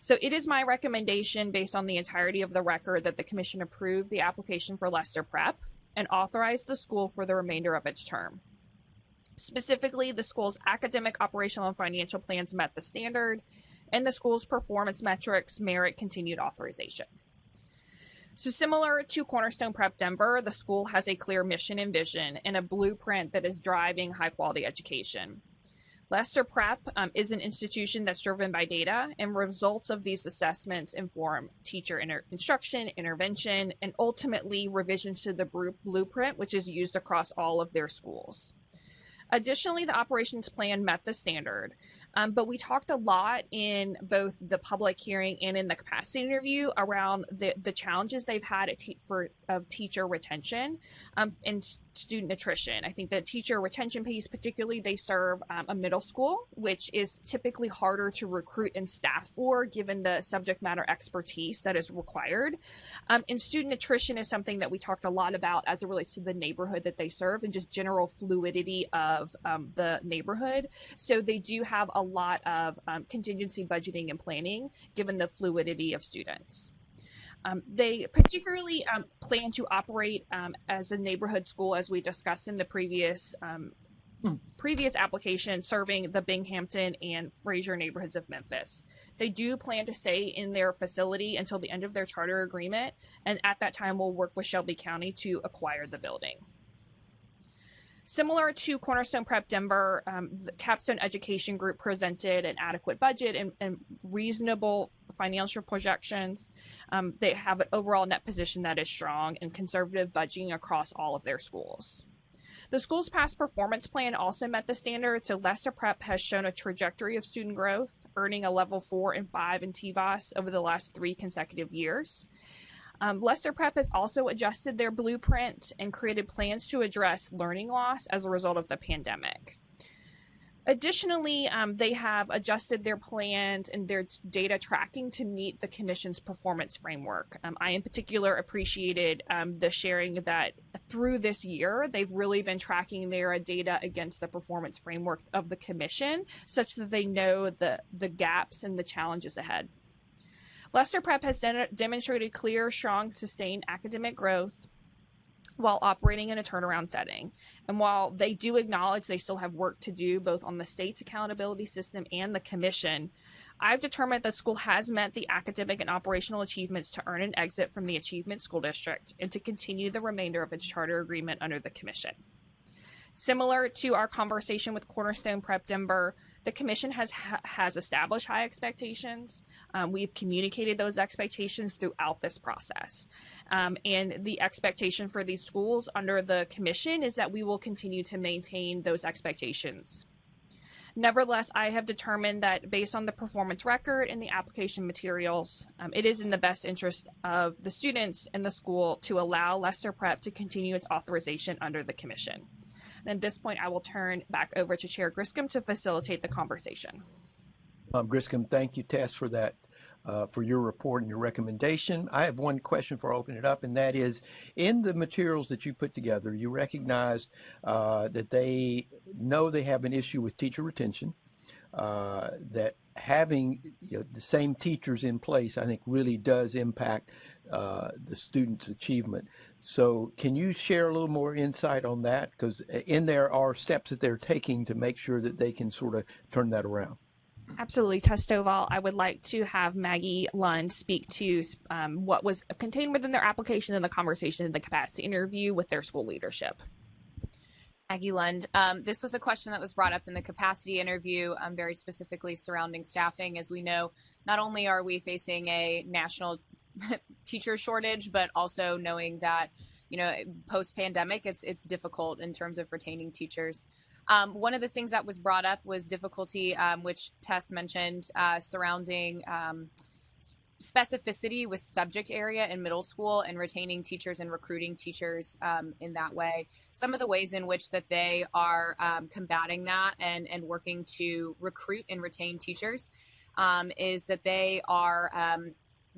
So it is my recommendation based on the entirety of the record that the commission approve the application for Leicester Prep and authorize the school for the remainder of its term. Specifically, the school's academic, operational, and financial plans met the standard, and the school's performance metrics merit continued authorization. So similar to Cornerstone Prep Denver, the school has a clear mission and vision and a blueprint that is driving high-quality education. Leicester Prep is an institution that's driven by data, and results of these assessments inform teacher instruction, intervention, and ultimately revisions to the blueprint, which is used across all of their schools. Additionally, the operations plan met the standard, but we talked a lot in both the public hearing and in the capacity interview around the challenges they've had for teacher retention and student attrition. I think the teacher retention piece, particularly, they serve a middle school, which is typically harder to recruit and staff for given the subject matter expertise that is required. And student attrition is something that we talked a lot about as it relates to the neighborhood that they serve and just general fluidity of the neighborhood. So they do have a lot of contingency budgeting and planning given the fluidity of students. They particularly plan to operate as a neighborhood school, as we discussed in the previous application, serving the Binghamton and Fraser neighborhoods of Memphis. They do plan to stay in their facility until the end of their charter agreement, and at that time will work with Shelby County to acquire the building. Similar to Cornerstone Prep Denver, the Capstone Education Group presented an adequate budget and reasonable financial projections. They have an overall net position that is strong and conservative budgeting across all of their schools. The school's past performance plan also met the standard, so Leicester Prep has shown a trajectory of student growth, earning a level 4 and 5 in TVOS over the last 3 consecutive years. Leicester Prep has also adjusted their blueprint and created plans to address learning loss as a result of the pandemic. Additionally, they have adjusted their plans and their data tracking to meet the commission's performance framework. I in particular appreciated the sharing that through this year, they've really been tracking their data against the performance framework of the commission such that they know the gaps and the challenges ahead. Leicester Prep has demonstrated clear, strong, sustained academic growth while operating in a turnaround setting. And while they do acknowledge they still have work to do both on the state's accountability system and the commission, I've determined the school has met the academic and operational achievements to earn an exit from the Achievement School District and to continue the remainder of its charter agreement under the commission. Similar to our conversation with Cornerstone Prep Denver, the commission has established high expectations. We've communicated those expectations throughout this process. And the expectation for these schools under the commission is that we will continue to maintain those expectations. Nevertheless, I have determined that based on the performance record and the application materials, it is in the best interest of the students and the school to allow Leicester Prep to continue its authorization under the commission. And at this point, I will turn back over to Chair Griscom to facilitate the conversation. Griscom, thank you, Tess, for that, for your report and your recommendation. I have one question before I open it up, and that is, in the materials that you put together, you recognized that they know they have an issue with teacher retention, that having the same teachers in place, I think, really does impact the students' achievement. So can you share a little more insight on that? Because in there are steps that they're taking to make sure that they can sort of turn that around. Absolutely, Tess Stovall. I would like to have Maggie Lund speak to what was contained within their application and the conversation in the capacity interview with their school leadership. Maggie Lund. This was a question that was brought up in the capacity interview, very specifically surrounding staffing. As we know, not only are we facing a national teacher shortage, but also knowing that, post-pandemic, it's difficult in terms of retaining teachers. One of the things that was brought up was difficulty, which Tess mentioned, surrounding specificity with subject area in middle school and retaining teachers and recruiting teachers in that way. Some of the ways in which that they are combating that and working to recruit and retain teachers is that they are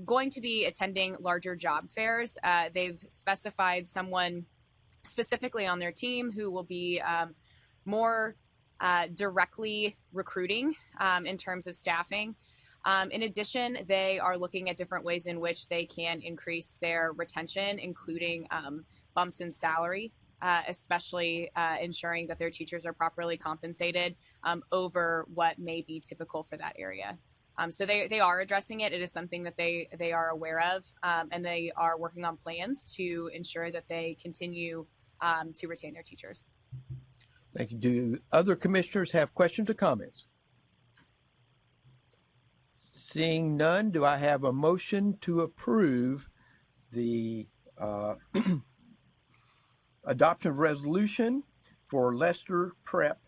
going to be attending larger job fairs. They've specified someone specifically on their team who will be more directly recruiting in terms of staffing. In addition, they are looking at different ways in which they can increase their retention, including bumps in salary, especially ensuring that their teachers are properly compensated over what may be typical for that area. So they are addressing it. It is something that they are aware of, and they are working on plans to ensure that they continue to retain their teachers. Thank you. Do other commissioners have questions or comments? Seeing none, do I have a motion to approve the adoption of resolution for Leicester Prep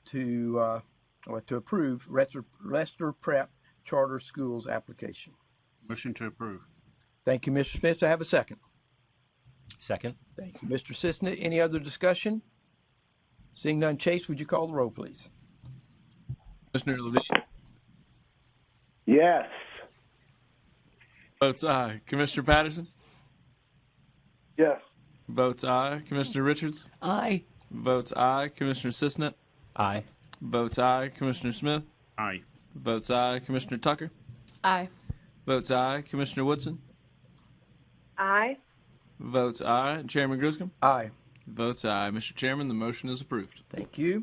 to approve Leicester Prep Charter Schools application? Motion to approve. Thank you, Mr. Smith. Do I have a second? Second. Thank you, Mr. Sisnett. Any other discussion? Seeing none, Chase, would you call the roll, please? Commissioner Levine. Yes. Votes aye. Commissioner Patterson. Yes. Votes aye. Commissioner Richards. Aye. Votes aye. Commissioner Sisnett. Aye. Votes aye. Commissioner Smith. Aye. Votes aye. Commissioner Tucker. Aye. Votes aye. Commissioner Woodson. Aye. Votes aye. Chairman Griscom. Aye. Votes aye. Mr. Chairman, the motion is approved. Thank you.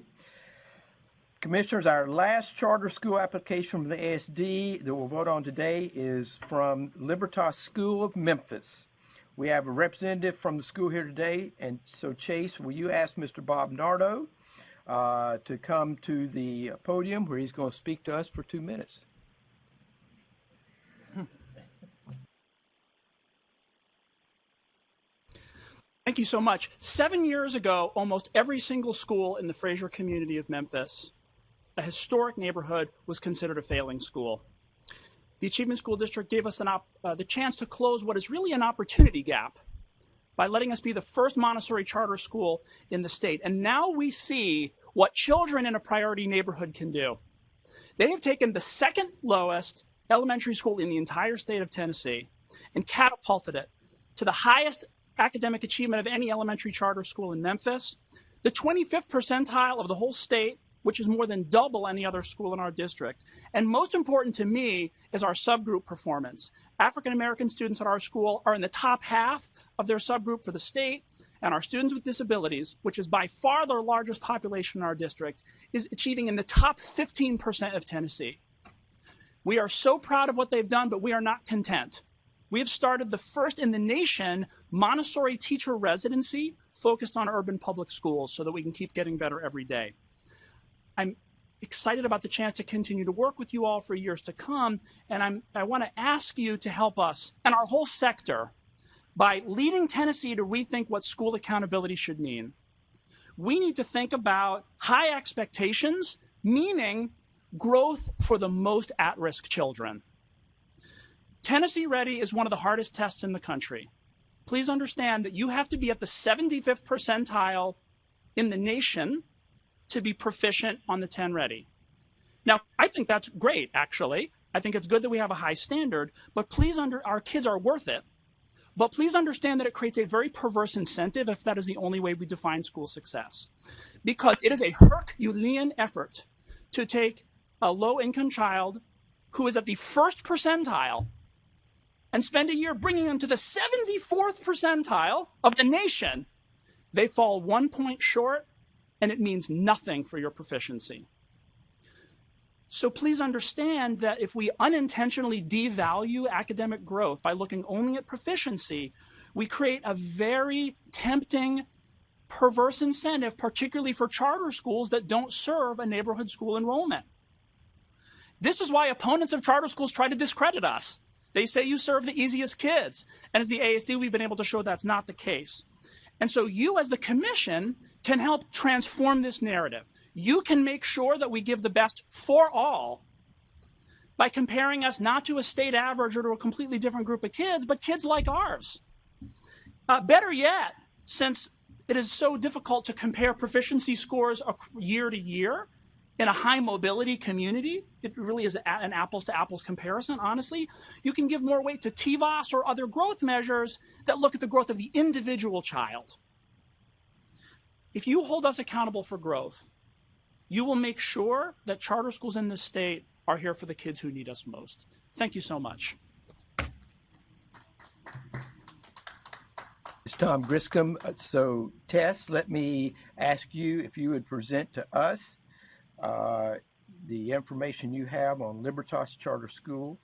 Commissioners, our last charter school application from the ASD that we'll vote on today is from Libertas School of Memphis. We have a representative from the school here today, and so Chase, will you ask Mr. Bob Nardo to come to the podium where he's going to speak to us for 2 minutes. Thank you so much. 7 years ago, almost every single school in the Fraser community of Memphis, a historic neighborhood, was considered a failing school. The Achievement School District gave us the chance to close what is really an opportunity gap by letting us be the first Montessori charter school in the state. And now we see what children in a priority neighborhood can do. They have taken the second lowest elementary school in the entire state of Tennessee and catapulted it to the highest academic achievement of any elementary charter school in Memphis, the 25th percentile of the whole state, which is more than double any other school in our district. And most important to me is our subgroup performance. African American students at our school are in the top half of their subgroup for the state, and our students with disabilities, which is by far the largest population in our district, is achieving in the top 15% of Tennessee. We are so proud of what they've done, but we are not content. We have started the first in the nation Montessori teacher residency focused on urban public schools so that we can keep getting better every day. I'm excited about the chance to continue to work with you all for years to come, and I want to ask you to help us and our whole sector by leading Tennessee to rethink what school accountability should mean. we need to think about high expectations, meaning growth for the most at-risk children. Tennessee Ready is one of the hardest tests in the country. Please understand that you have to be at the 75th percentile in the nation to be proficient on the 10 Ready. Now, I think that's great, actually. I think it's good that we have a high standard, but our kids are worth it. But please understand that it creates a very perverse incentive if that is the only way we define school success. Because it is a Herculean effort to take a low-income child who is at the first percentile and spend a year bringing them to the 74th percentile of the nation. They fall 1 point short, and it means nothing for your proficiency. So please understand that if we unintentionally devalue academic growth by looking only at proficiency, we create a very tempting, perverse incentive, particularly for charter schools that don't serve a neighborhood school enrollment. This is why opponents of charter schools try to discredit us. They say you serve the easiest kids. And as the ASD, we've been able to show that's not the case. And so you, as the commission, can help transform this narrative. You can make sure that we give the best for all by comparing us not to a state average or to a completely different group of kids, but kids like ours. Better yet, since it is so difficult to compare proficiency scores year to year in a high mobility community, it really is an apples to apples comparison, honestly, you can give more weight to TVOS or other growth measures that look at the growth of the individual child. If you hold us accountable for growth, you will make sure that charter schools in this state are here for the kids who need us most. Thank you so much. It's Tom Griscom. So, Tess, let me ask you if you would present to us the information you have on Libertas Charter School,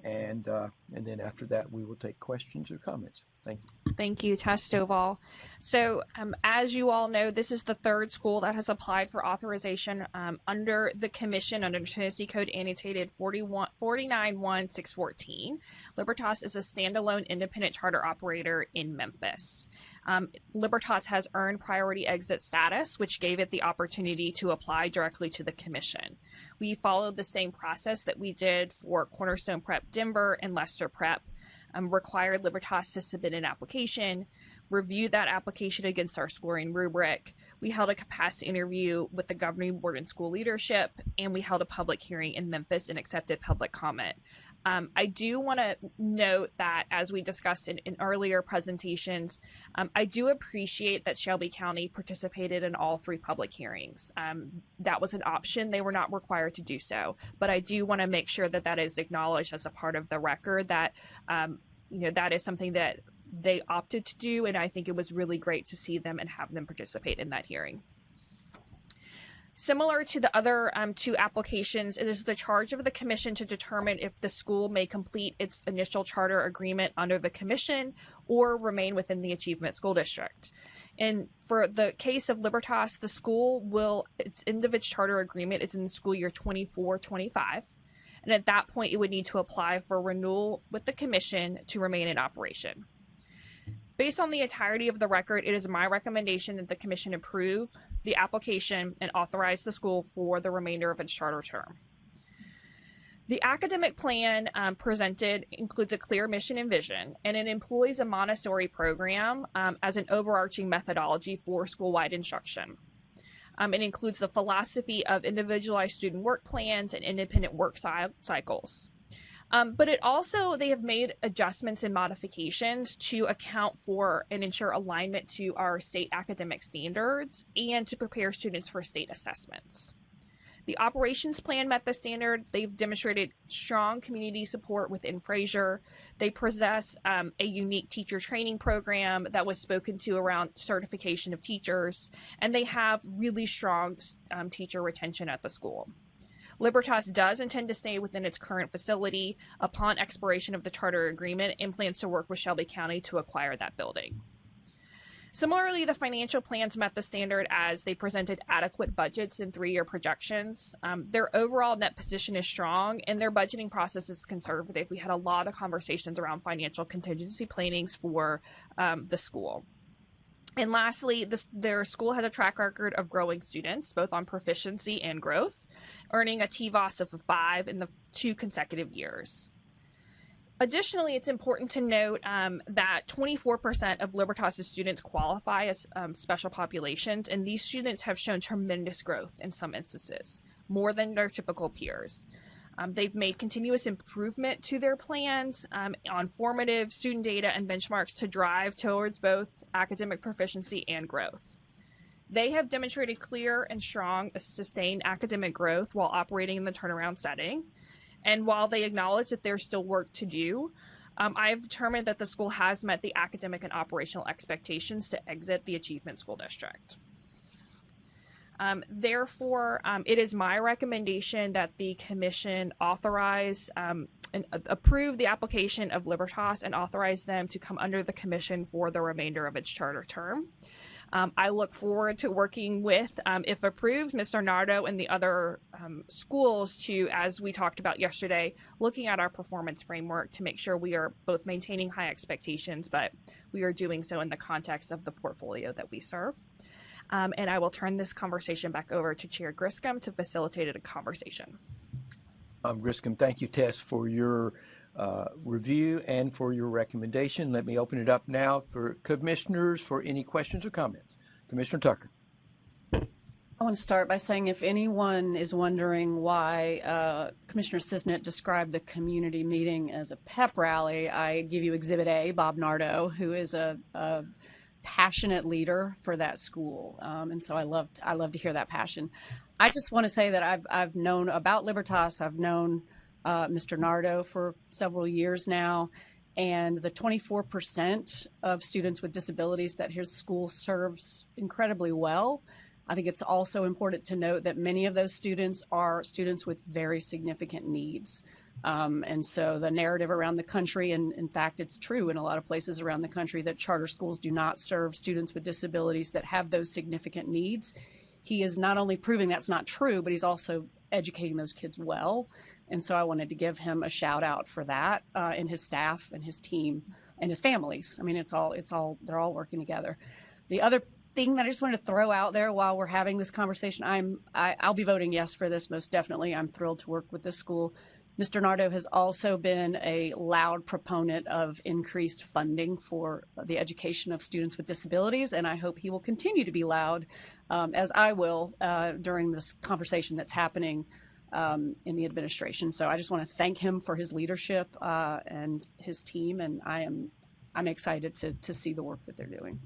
and then after that we will take questions or comments. Thank you. Thank you, Tess Stovall. So as you all know, this is the third school that has applied for authorization under the commission under Tennessee Code Annotated 49-1-614. Libertas is a standalone independent charter operator in Memphis. Libertas has earned priority exit status, which gave it the opportunity to apply directly to the commission. We followed the same process that we did for Cornerstone Prep Denver and Leicester Prep. Required Libertas to submit an application, review that application against our scoring rubric. We held a capacity interview with the governing board and school leadership, and we held a public hearing in Memphis and accepted public comment. I do want to note that, as we discussed in earlier presentations, I do appreciate that Shelby County participated in all three public hearings. That was an option. They were not required to do so. But I do want to make sure that that is acknowledged as a part of the record, that that is something that they opted to do, and I think it was really great to see them and have them participate in that hearing. Similar to the other two applications, it is the charge of the commission to determine if the school may complete its initial charter agreement under the commission or remain within the Achievement School District. And for the case of Libertas, the school its end of its charter agreement is in the school year 24-25. And at that point, it would need to apply for renewal with the commission to remain in operation. Based on the entirety of the record, it is my recommendation that the commission approve the application and authorize the school for the remainder of its charter term. The academic plan presented includes a clear mission and vision, and it employs a Montessori program as an overarching methodology for school-wide instruction. It includes the philosophy of individualized student work plans and independent work cycles. But they have made adjustments and modifications to account for and ensure alignment to our state academic standards and to prepare students for state assessments. The operations plan met the standard. They've demonstrated strong community support within Fraser. They possess a unique teacher training program that was spoken to around certification of teachers, and they have really strong teacher retention at the school. Libertas does intend to stay within its current facility upon expiration of the charter agreement and plans to work with Shelby County to acquire that building. Similarly, the financial plans met the standard as they presented adequate budgets and 3-year projections. Their overall net position is strong and their budgeting process is conservative. We had a lot of conversations around financial contingency plannings for the school. And lastly, their school has a track record of growing students, both on proficiency and growth, earning a TVOS of 5 in the 2 consecutive years. Additionally, it's important to note that 24% of Libertas' students qualify as special populations, and these students have shown tremendous growth in some instances, more than their typical peers. They've made continuous improvement to their plans on formative student data and benchmarks to drive towards both academic proficiency and growth. They have demonstrated clear and strong sustained academic growth while operating in the turnaround setting. And while they acknowledge that there's still work to do, I have determined that the school has met the academic and operational expectations to exit the Achievement School District. Therefore, it is my recommendation that the Commission authorize and approve the application of Libertas and authorize them to come under the Commission for the remainder of its charter term. I look forward to working with, if approved, Mr. Nardo and the other schools to, as we talked about yesterday, looking at our performance framework to make sure we are both maintaining high expectations, but we are doing so in the context of the portfolio that we serve. And I will turn this conversation back over to Chair Griscom to facilitate a conversation. Griscom, thank you, Tess, for your review and for your recommendation. Let me open it up now for commissioners for any questions or comments. Commissioner Tucker. I want to start by saying if anyone is wondering why Commissioner Cisnet described the community meeting as a pep rally, I give you Exhibit A, Bob Nardo, who is a passionate leader for that school, and so I love to hear that passion. I just want to say that I've known about Libertas. I've known Mr. Nardo for several years now, and the 24% of students with disabilities that his school serves incredibly well. I think it's also important to note that many of those students are students with very significant needs. And so the narrative around the country, and in fact, it's true in a lot of places around the country, that charter schools do not serve students with disabilities that have those significant needs. He is not only proving that's not true, but he's also educating those kids well. And so I wanted to give him a shout out for that, and his staff and his team and his families. I mean, they're all working together. The other thing that I just wanted to throw out there while we're having this conversation, I'll be voting yes for this, most definitely. I'm thrilled to work with this school. Mr. Nardo has also been a loud proponent of increased funding for the education of students with disabilities, and I hope he will continue to be loud, as I will, during this conversation that's happening in the administration. So I just want to thank him for his leadership and his team, and I'm excited to see the work that they're doing.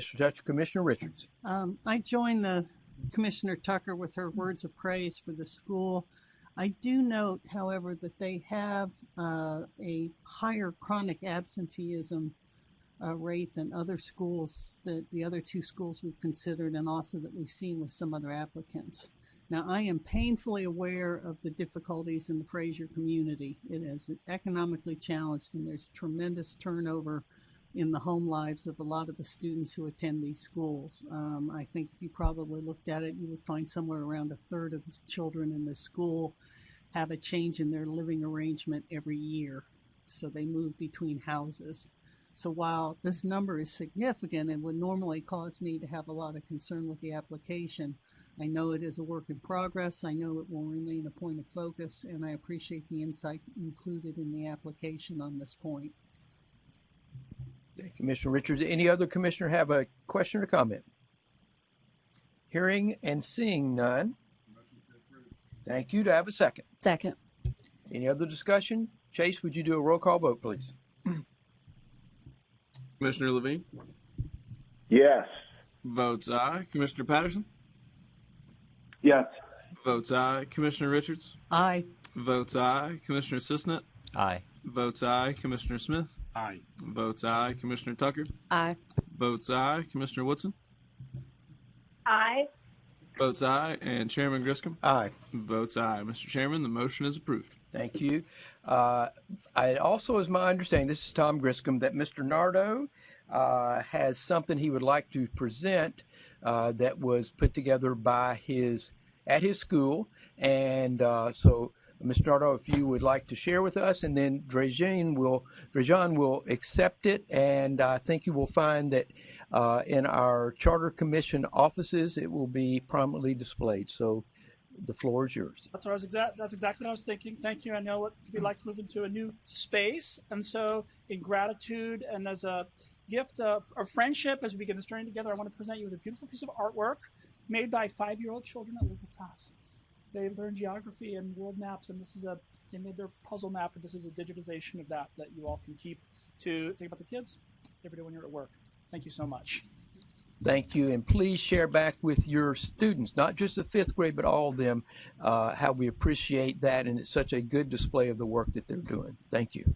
Mr. Tucker, Commissioner Richards. I join the Commissioner Tucker with her words of praise for the school. I do note, however, that they have a higher chronic absenteeism rate than other schools, the other 2 schools we've considered, and also that we've seen with some other applicants. Now, I am painfully aware of the difficulties in the Fraser community. It is economically challenged, and there's tremendous turnover in the home lives of a lot of the students who attend these schools. I think if you probably looked at it, you would find somewhere around 1/3 of the children in this school have a change in their living arrangement every year. So they move between houses. So while this number is significant and would normally cause me to have a lot of concern with the application, I know it is a work in progress. I know it will remain a point of focus, and I appreciate the insight included in the application on this point. Thank you, Commissioner Richards. Any other commissioner have a question or comment? Hearing and seeing none. Thank you. Do I have a second? Second. Any other discussion? Chase, would you do a roll call vote, please? Commissioner Levine? Yes. Votes aye. Commissioner Patterson? Yes. Votes aye. Commissioner Richards? Aye. Votes aye. Commissioner Cisnet? Aye. Votes aye. Commissioner Smith? Aye. Votes aye. Commissioner Tucker? Aye. Votes aye. Commissioner Woodson? Aye. Votes aye. And Chairman Griscom? Aye. Votes aye. Mr. Chairman, the motion is approved. Thank you. It also is my understanding, this is Tom Griscom, that Mr. Nardo has something he would like to present that was put together by at his school. And so, Mr. Nardo, if you would like to share with us, and then Drejan will accept it. And I think you will find that in our Charter Commission offices. It will be prominently displayed. So the floor is yours. That's exactly what I was thinking. Thank you. I know what we'd like to move into a new space. And so in gratitude and as a gift of friendship as we begin this journey together, I want to present you with a beautiful piece of artwork made by 5-year-old children at Libertas. They learned geography and world maps, and they made their puzzle map, and this is a digitization of that you all can keep to think about the kids every day when you're at work. Thank you so much. Thank you, and please share back with your students, not just the 5th grade, but all of them, how we appreciate that, and it's such a good display of the work that they're doing. Thank you.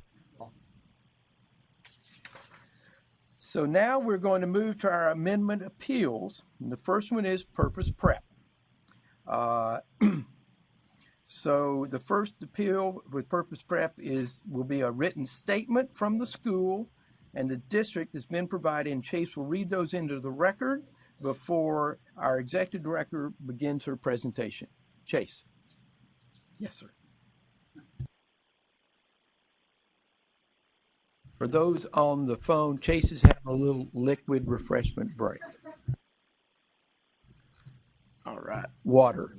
So now we're going to move to our amendment appeals. And the first one is Purpose Prep. So the first appeal with Purpose Prep will be a written statement from the school and the district that's been provided, and Chase will read those into the record before our executive director begins her presentation. Chase. Yes, sir. For those on the phone, Chase is having a little liquid refreshment break. All right. Water.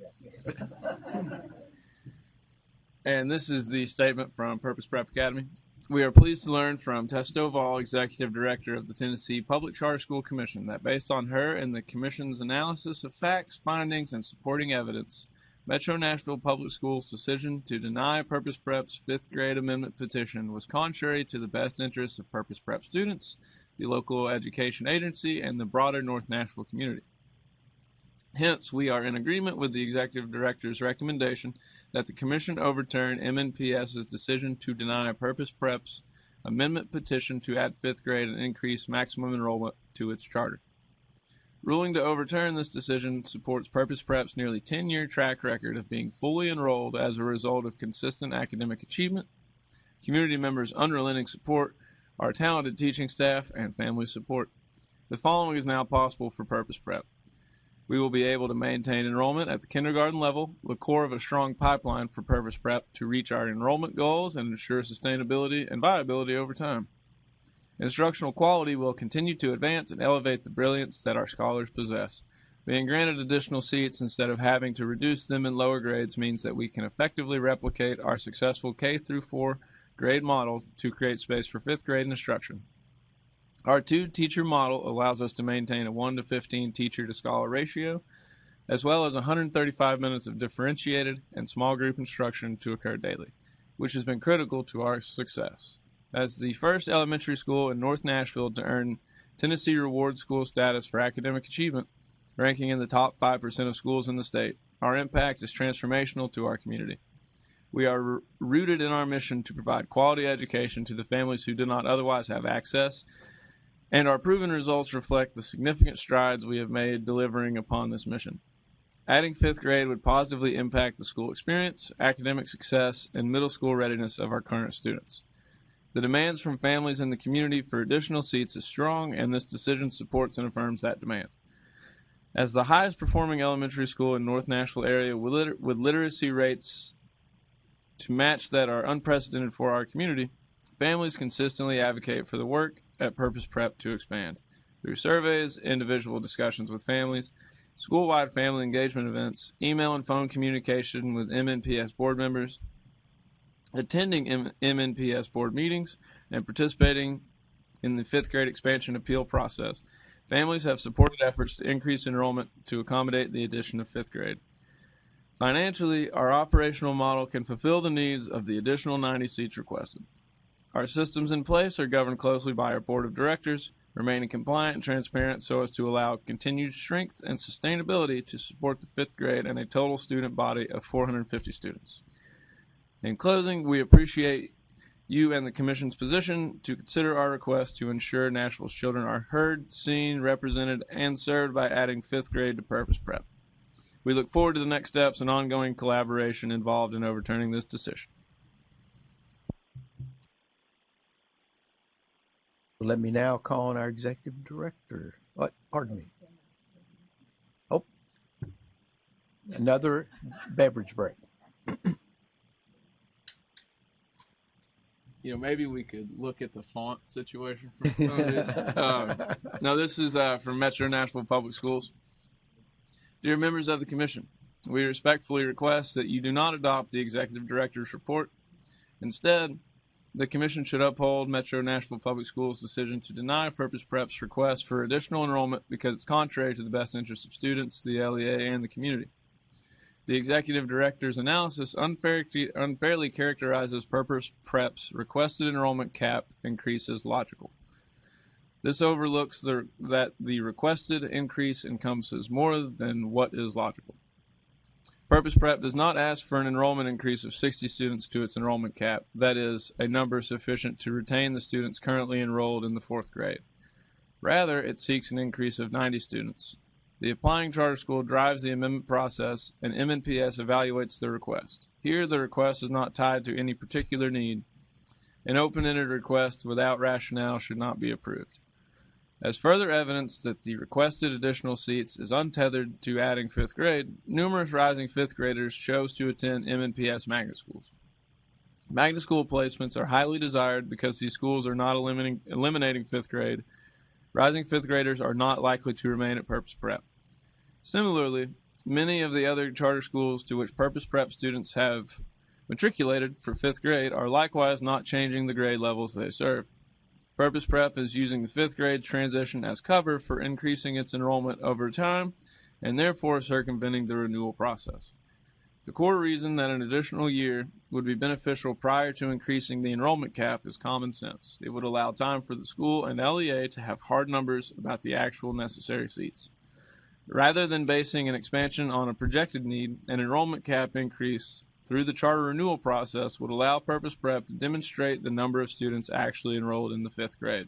And this is the statement from Purpose Prep Academy. We are pleased to learn from Testo Vall, Executive Director of the Tennessee Public Charter School Commission, that based on her and the Commission's analysis of facts, findings, and supporting evidence, Metro Nashville Public Schools' decision to deny Purpose Prep's 5th grade amendment petition was contrary to the best interests of Purpose Prep students, the local education agency, and the broader North Nashville community. Hence, we are in agreement with the Executive Director's recommendation that the Commission overturn MNPS's decision to deny Purpose Prep's amendment petition to add 5th grade and increase maximum enrollment to its charter. Ruling to overturn this decision supports Purpose Prep's nearly 10-year track record of being fully enrolled as a result of consistent academic achievement, community members' unrelenting support, our talented teaching staff, and family support. The following is now possible for Purpose Prep. We will be able to maintain enrollment at the kindergarten level, the core of a strong pipeline for Purpose Prep to reach our enrollment goals and ensure sustainability and viability over time. Instructional quality will continue to advance and elevate the brilliance that our scholars possess. Being granted additional seats instead of having to reduce them in lower grades means that we can effectively replicate our successful K-4 grade model to create space for 5th grade instruction. Our 2-teacher model allows us to maintain a 1-to-15 teacher-to-scholar ratio, as well as 135 minutes of differentiated and small group instruction to occur daily, which has been critical to our success. As the first elementary school in North Nashville to earn Tennessee Reward School status for academic achievement, ranking in the top 5% of schools in the state, our impact is transformational to our community. We are rooted in our mission to provide quality education to the families who do not otherwise have access, and our proven results reflect the significant strides we have made delivering upon this mission. Adding 5th grade would positively impact the school experience, academic success, and middle school readiness of our current students. The demands from families in the community for additional seats is strong, and this decision supports and affirms that demand. As the highest performing elementary school in North Nashville area with literacy rates to match that are unprecedented for our community, families consistently advocate for the work at Purpose Prep to expand. Through surveys, individual discussions with families, school-wide family engagement events, email and phone communication with MNPS board members, attending MNPS board meetings, and participating in the 5th grade expansion appeal process, families have supported efforts to increase enrollment to accommodate the addition of 5th grade. Financially, our operational model can fulfill the needs of the additional 90 seats requested. Our systems in place are governed closely by our board of directors, remaining compliant and transparent so as to allow continued strength and sustainability to support the 5th grade and a total student body of 450 students. In closing, we appreciate you and the Commission's position to consider our request to ensure Nashville's children are heard, seen, represented, and served by adding 5th grade to Purpose Prep. We look forward to the next steps and ongoing collaboration involved in overturning this decision. Let me now call on our executive director. Pardon me. Oh, another beverage break. maybe we could look at the font situation for some of these. Now, this is from Metro Nashville Public Schools. Dear members of the Commission, we respectfully request that you do not adopt the Executive Director's report. Instead, the Commission should uphold Metro Nashville Public Schools' decision to deny Purpose Prep's request for additional enrollment because it's contrary to the best interests of students, the LEA, and the community. The Executive Director's analysis unfairly characterizes Purpose Prep's requested enrollment cap increase as logical. This overlooks that the requested increase encompasses more than what is logical. Purpose Prep does not ask for an enrollment increase of 60 students to its enrollment cap, that is, a number sufficient to retain the students currently enrolled in the 4th grade. Rather, it seeks an increase of 90 students. The applying charter school drives the amendment process, and MNPS evaluates the request. Here, the request is not tied to any particular need. An open-ended request without rationale should not be approved. As further evidence that the requested additional seats is untethered to adding 5th grade, numerous rising 5th graders chose to attend MNPS magnet schools. Magnet school placements are highly desired because these schools are not eliminating 5th grade. Rising 5th graders are not likely to remain at Purpose Prep. Similarly, many of the other charter schools to which Purpose Prep students have matriculated for 5th grade are likewise not changing the grade levels they serve. Purpose Prep is using the 5th grade transition as cover for increasing its enrollment over time and therefore circumventing the renewal process. The core reason that an additional year would be beneficial prior to increasing the enrollment cap is common sense. It would allow time for the school and LEA to have hard numbers about the actual necessary seats. Rather than basing an expansion on a projected need, an enrollment cap increase through the charter renewal process would allow Purpose Prep to demonstrate the number of students actually enrolled in the 5th grade.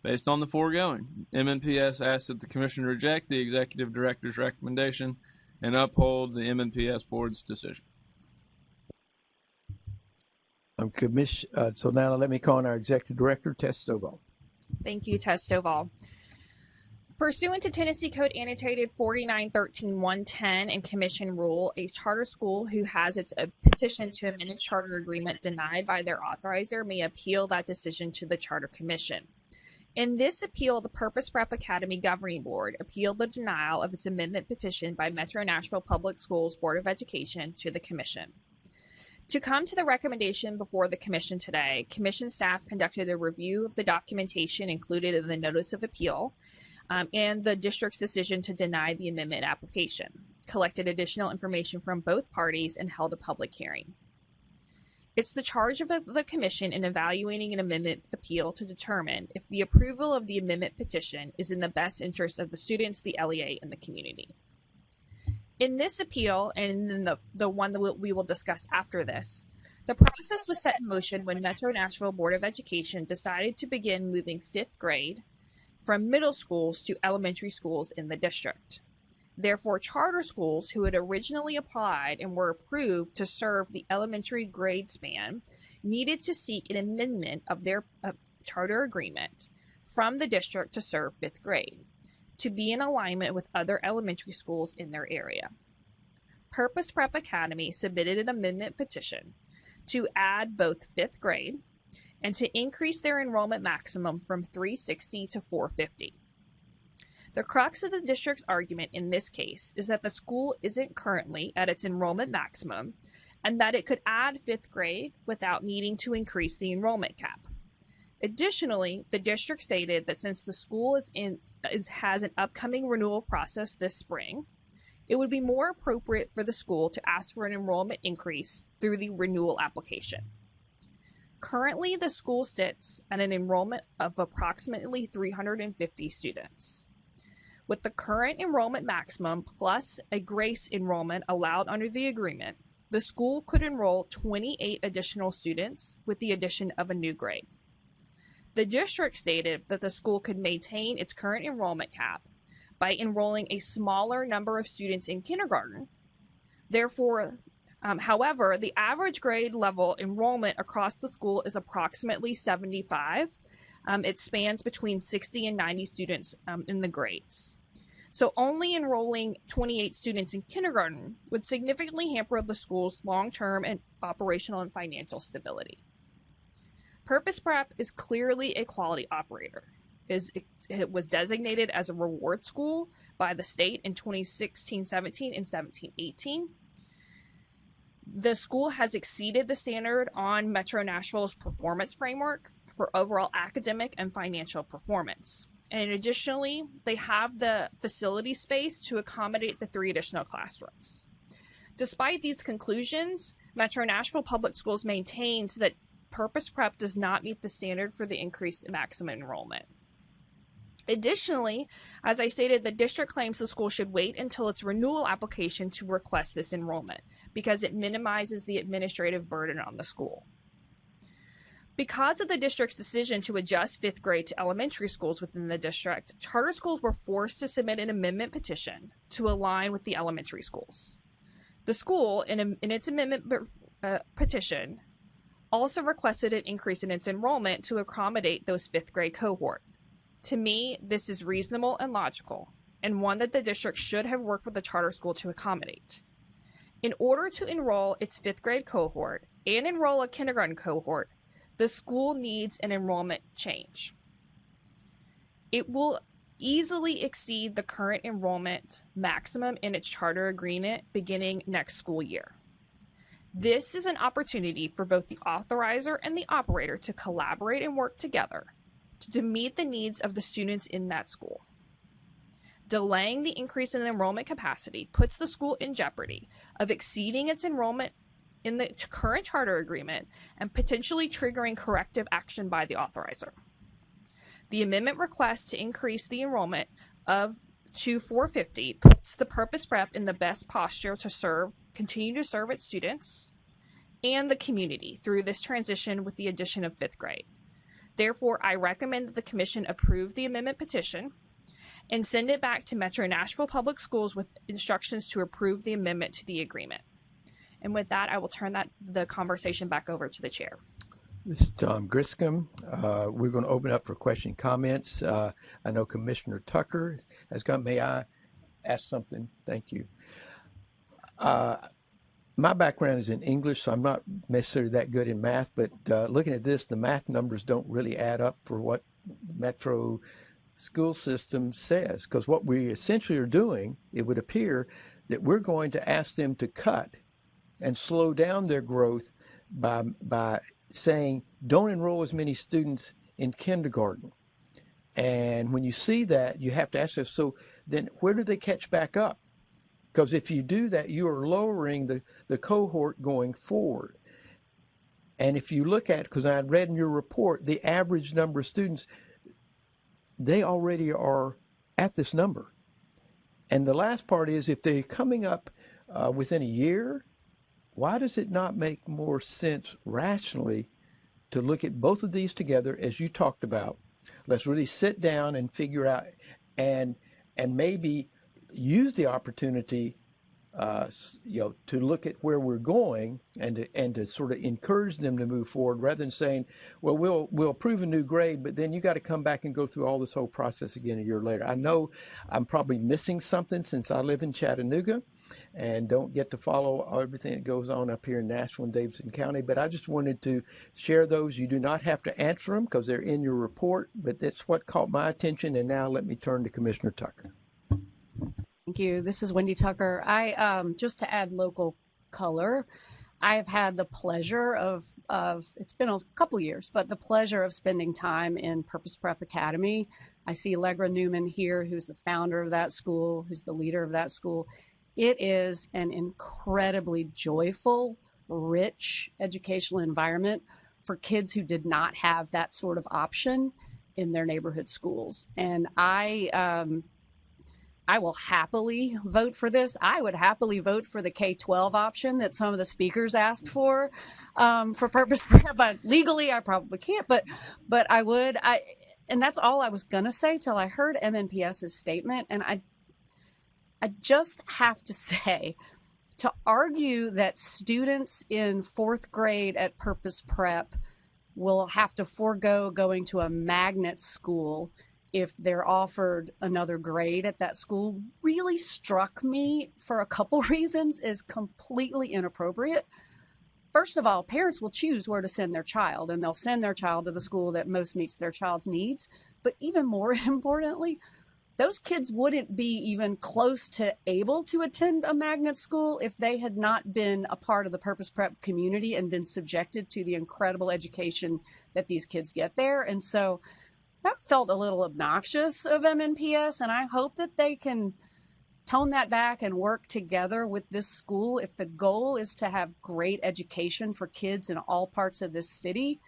Based on the foregoing, MNPS asks that the Commission reject the Executive Director's recommendation and uphold the MNPS Board's decision. So now let me call on our Executive Director, Tess Stovall. Thank you, Tess Stovall. Pursuant to Tennessee Code Annotated 4913-110 and Commission Rule, a charter school who has its petition to amend its charter agreement denied by their authorizer may appeal that decision to the Charter Commission. In this appeal, the Purpose Prep Academy Governing Board appealed the denial of its amendment petition by Metro Nashville Public Schools Board of Education to the Commission. To come to the recommendation before the Commission today, Commission staff conducted a review of the documentation included in the Notice of Appeal and the district's decision to deny the amendment application, collected additional information from both parties, and held a public hearing. It's the charge of the Commission in evaluating an amendment appeal to determine if the approval of the amendment petition is in the best interest of the students, the LEA, and the community. In this appeal, and in the one that we will discuss after this, the process was set in motion when Metro Nashville Board of Education decided to begin moving 5th grade from middle schools to elementary schools in the district. Therefore, charter schools who had originally applied and were approved to serve the elementary grade span needed to seek an amendment of their charter agreement from the district to serve 5th grade, to be in alignment with other elementary schools in their area. Purpose Prep Academy submitted an amendment petition to add both 5th grade and to increase their enrollment maximum from 360 to 450. The crux of the district's argument in this case is that the school isn't currently at its enrollment maximum and that it could add 5th grade without needing to increase the enrollment cap. Additionally, the district stated that since the school has an upcoming renewal process this spring, it would be more appropriate for the school to ask for an enrollment increase through the renewal application. Currently, the school sits at an enrollment of approximately 350 students. With the current enrollment maximum plus a grace enrollment allowed under the agreement, the school could enroll 28 additional students with the addition of a new grade. The district stated that the school could maintain its current enrollment cap by enrolling a smaller number of students in kindergarten. Therefore, however, the average grade level enrollment across the school is approximately 75. It spans between 60 and 90 students in the grades. So only enrolling 28 students in kindergarten would significantly hamper the school's long-term and operational and financial stability. Purpose Prep is clearly a quality operator. It was designated as a reward school by the state in 2016-17 and 17-18. The school has exceeded the standard on Metro Nashville's performance framework for overall academic and financial performance. And additionally, they have the facility space to accommodate the 3 additional classrooms. Despite these conclusions, Metro Nashville Public Schools maintains that Purpose Prep does not meet the standard for the increased maximum enrollment. Additionally, as I stated, the district claims the school should wait until its renewal application to request this enrollment because it minimizes the administrative burden on the school. Because of the district's decision to adjust 5th grade to elementary schools within the district, charter schools were forced to submit an amendment petition to align with the elementary schools. The school, in its amendment petition, also requested an increase in its enrollment to accommodate those 5th grade cohort. To me, this is reasonable and logical, and one that the district should have worked with the charter school to accommodate. In order to enroll its 5th grade cohort and enroll a kindergarten cohort, the school needs an enrollment change. It will easily exceed the current enrollment maximum in its charter agreement beginning next school year. This is an opportunity for both the authorizer and the operator to collaborate and work together to meet the needs of the students in that school. Delaying the increase in enrollment capacity puts the school in jeopardy of exceeding its enrollment in the current charter agreement and potentially triggering corrective action by the authorizer. The amendment request to increase the enrollment to 450 puts the Purpose Prep in the best posture to continue to serve its students and the community through this transition with the addition of 5th grade. Therefore, I recommend that the Commission approve the amendment petition and send it back to Metro Nashville Public Schools with instructions to approve the amendment to the agreement. And with that, I will turn the conversation back over to the chair. This is Tom Griscom. We're going to open up for question and comments. I know Commissioner Tucker has got, may I ask something? Thank you. My background is in English, so I'm not necessarily that good in math, but looking at this, the math numbers don't really add up for what Metro school system says, because what we essentially are doing, it would appear that we're going to ask them to cut and slow down their growth by saying, don't enroll as many students in kindergarten. And when you see that, you have to ask yourself, so then where do they catch back up? Because if you do that, you are lowering the cohort going forward. And if you look at, because I read in your report, the average number of students, they already are at this number. And the last part is, if they're coming up within a year, why does it not make more sense rationally to look at both of these together as you talked about? Let's really sit down and figure out and maybe use the opportunity, to look at where we're going and to sort of encourage them to move forward, rather than saying, well, we'll approve a new grade, but then you got to come back and go through all this whole process again a year later. I know I'm probably missing something since I live in Chattanooga and don't get to follow everything that goes on up here in Nashville and Davidson County, but I just wanted to share those. You do not have to answer them because they're in your report, but that's what caught my attention. And now let me turn to Commissioner Tucker. Thank you. This is Wendy Tucker. I just to add local color, I have had the pleasure of it's been a couple years, but the pleasure of spending time in Purpose Prep Academy. I see Allegra Newman here, who's the founder of that school, who's the leader of that school. It is an incredibly joyful, rich educational environment for kids who did not have that sort of option in their neighborhood schools. And I will happily vote for this. I would happily vote for the K-12 option that some of the speakers asked for Purpose Prep. But legally, I probably can't, but I would. And that's all I was going to say till I heard MNPS's statement. And I just have to say, to argue that students in 4th grade at Purpose Prep will have to forego going to a magnet school if they're offered another grade at that school really struck me for a couple reasons as completely inappropriate. first of all, parents will choose where to send their child, and they'll send their child to the school that most meets their child's needs. But even more importantly, those kids wouldn't be even close to able to attend a magnet school if they had not been a part of the Purpose Prep community and been subjected to the incredible education that these kids get there. And so that felt a little obnoxious of MNPS, and I hope that they can tone that back and work together with this school. If the goal is to have great education for kids in all parts of this city,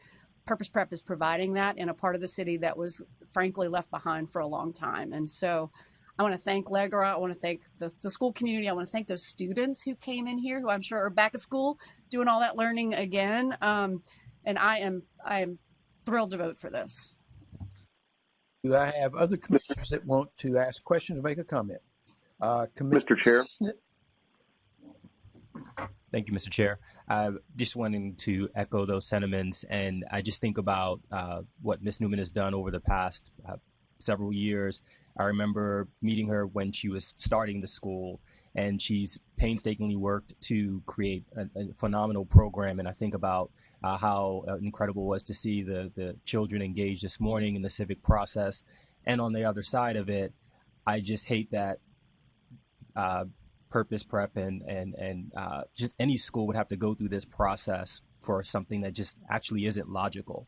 Purpose Prep is providing that in a part of the city that was frankly left behind for a long time. And so I want to thank Legra. I want to thank the school community. I want to thank those students who came in here, who I'm sure are back at school doing all that learning again. And I am thrilled to vote for this. Do I have other commissioners that want to ask questions or make a comment? Mr. Chair. Thank you, Mr. Chair. Just wanting to echo those sentiments, and I just think about what Ms. Newman has done over the past several years. I remember meeting her when she was starting the school, and she's painstakingly worked to create a phenomenal program. And I think about how incredible it was to see the children engaged this morning in the civic process. And on the other side of it, I just hate that Purpose Prep and just any school would have to go through this process for something that just actually isn't logical.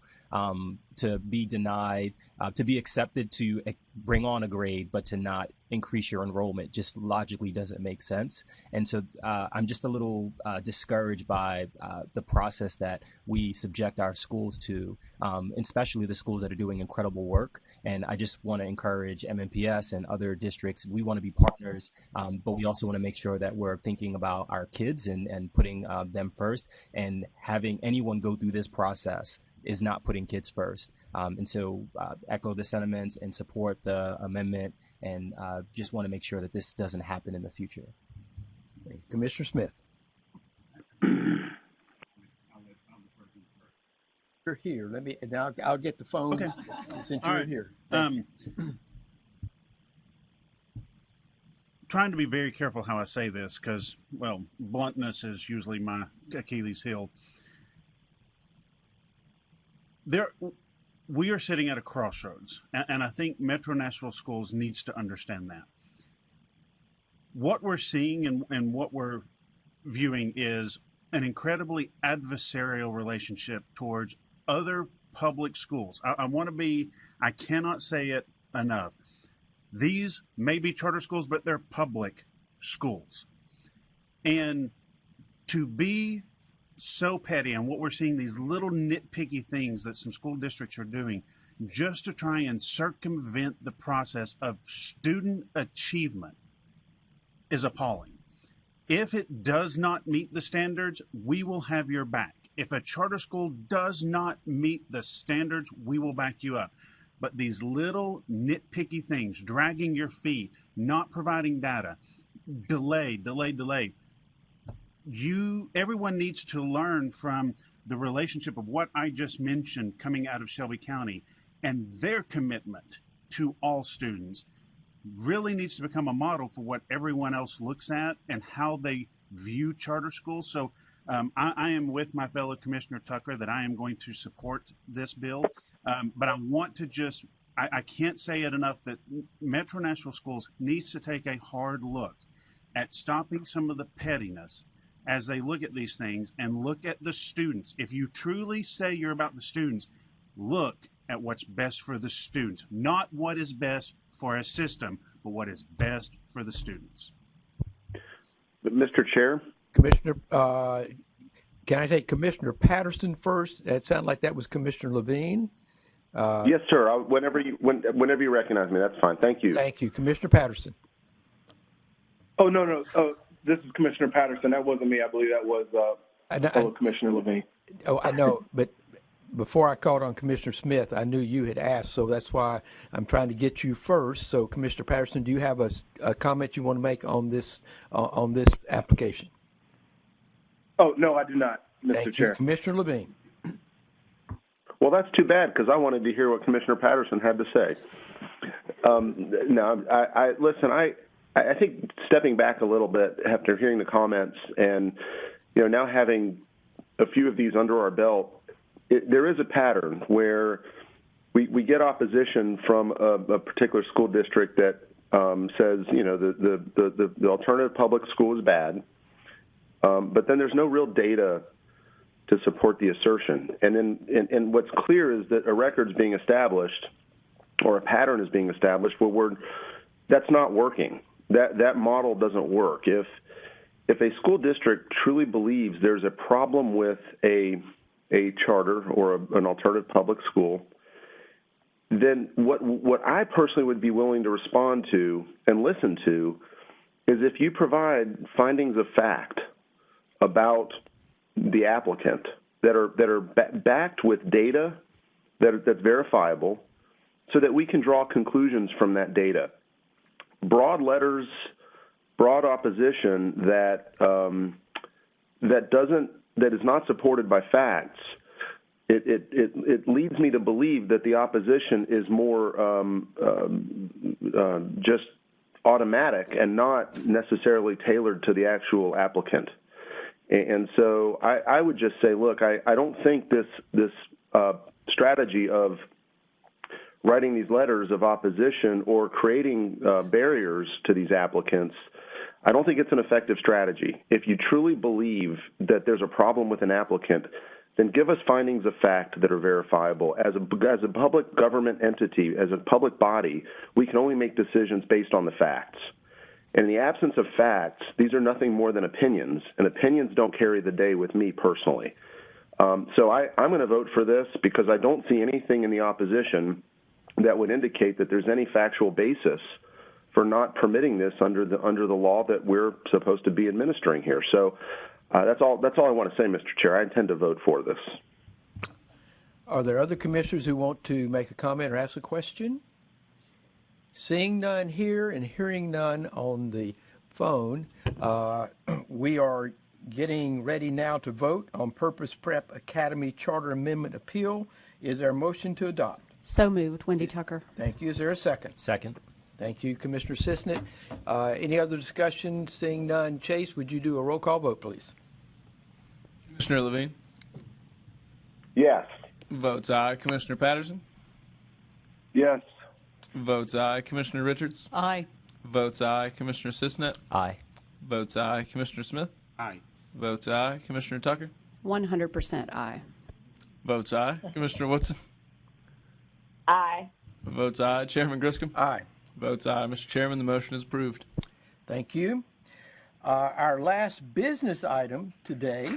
To be denied, to be accepted to bring on a grade, but to not increase your enrollment just logically doesn't make sense. And so I'm just a little discouraged by the process that we subject our schools to, especially the schools that are doing incredible work. And I just want to encourage MNPS and other districts. We want to be partners, but we also want to make sure that we're thinking about our kids and putting them first. And having anyone go through this process is not putting kids first. And so echo the sentiments and support the amendment, and just want to make sure that this doesn't happen in the future. Commissioner Smith. You're here. Let me, and I'll get the phone. Okay. Since All you're right. here. Trying to be very careful how I say this because, well, bluntness is usually my Achilles heel. We are sitting at a crossroads, and I think Metro Nashville Schools needs to understand that. What we're seeing and what we're viewing is an incredibly adversarial relationship towards other public schools. I cannot say it enough. These may be charter schools, but they're public schools. And to be so petty, and what we're seeing, these little nitpicky things that some school districts are doing just to try and circumvent the process of student achievement is appalling. If it does not meet the standards, we will have your back. If a charter school does not meet the standards, we will back you up. But these little nitpicky things, dragging your feet, not providing data, delay. Everyone needs to learn from the relationship of what I just mentioned coming out of Shelby County, and their commitment to all students really needs to become a model for what everyone else looks at and how they view charter schools. So I am with my fellow Commissioner Tucker that I am going to support this bill. But I want to I can't say it enough that Metro Nashville Schools needs to take a hard look at stopping some of the pettiness as they look at these things and look at the students. If you truly say you're about the students, look at what's best for the students, not what is best for a system, but what is best for the students. But Mr. Chair? Commissioner, can I take Commissioner Patterson first? It sounded like that was Commissioner Levine. Yes, sir. Whenever you recognize me, that's fine. Thank you. Thank you. Commissioner Patterson. Oh, no. Oh, this is Commissioner Patterson. That wasn't me. I believe that was fellow Commissioner Levine. Oh, I know. But before I called on Commissioner Smith, I knew you had asked, so that's why I'm trying to get you first. So, Commissioner Patterson, do you have a comment you want to make on this application? Oh, no, I do not, Mr. Thank Chair. you. Commissioner Levine. Well, that's too bad because I wanted to hear what Commissioner Patterson had to say. Listen, I think stepping back a little bit after hearing the comments and, now having a few of these under our belt, there is a pattern where we get opposition from a particular school district that says, the alternative public school is bad, but then there's no real data to support the assertion. And what's clear is that a record's being established, or a pattern is being established, that's not working. That model doesn't work. If a school district truly believes there's a problem with a charter or an alternative public school, then what I personally would be willing to respond to and listen to is if you provide findings of fact about the applicant that are backed with data that's verifiable, so that we can draw conclusions from that data. Broad letters, broad opposition that is not supported by facts, it leads me to believe that the opposition is more just automatic and not necessarily tailored to the actual applicant. And so I would just say, look, I don't think this strategy of writing these letters of opposition or creating barriers to these applicants, I don't think it's an effective strategy. If you truly believe that there's a problem with an applicant, then give us findings of fact that are verifiable. As a public government entity, as a public body, we can only make decisions based on the facts. In the absence of facts, these are nothing more than opinions, and opinions don't carry the day with me personally. So I'm going to vote for this because I don't see anything in the opposition that would indicate that there's any factual basis for not permitting this under the law that we're supposed to be administering here. So that's all I want to say, Mr. Chair. I intend to vote for this. Are there other commissioners who want to make a comment or ask a question? Seeing none here and hearing none on the phone, we are getting ready now to vote on Purpose Prep Academy Charter Amendment Appeal. Is there a motion to adopt? So moved. Wendy Tucker. Thank you. Is there a second? Second. Thank you, Commissioner Sisnett. Any other discussion? Seeing none. Chase, would you do a roll call vote, please? Commissioner Levine? Yes. Votes aye. Commissioner Patterson? Yes. Votes aye. Commissioner Richards? Aye. Votes aye. Commissioner Sisnett? Aye. Votes aye. Commissioner Smith? Aye. Votes aye. Commissioner Tucker? 100% aye. Votes aye. Commissioner Woodson? Aye. Votes aye. Chairman Griscom? Aye. Votes aye. Mr. Chairman, the motion is approved. Thank you. Our last business item today,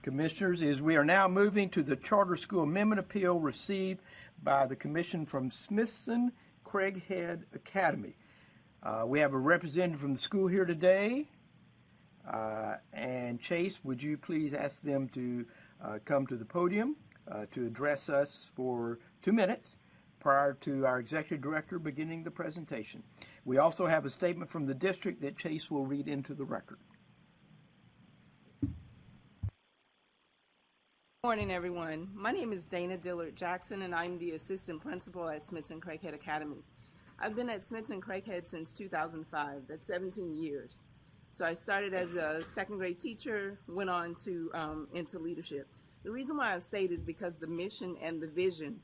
Commissioners, is we are now moving to the Charter School Amendment Appeal received by the Commission from Smitson Crackhead Academy. We have a representative from the school here today. And Chase, would you please ask them to come to the podium to address us for 2 minutes prior to our executive director beginning the presentation. We also have a statement from the district that Chase will read into the record. Good morning, everyone. My name is Dana Dillard Jackson, and I'm the assistant principal at Smitson Crackhead Academy. I've been at Smitson Crackhead since 2005. That's 17 years. So I started as a second grade teacher, went on to into leadership. The reason why I've stayed is because the mission and the vision,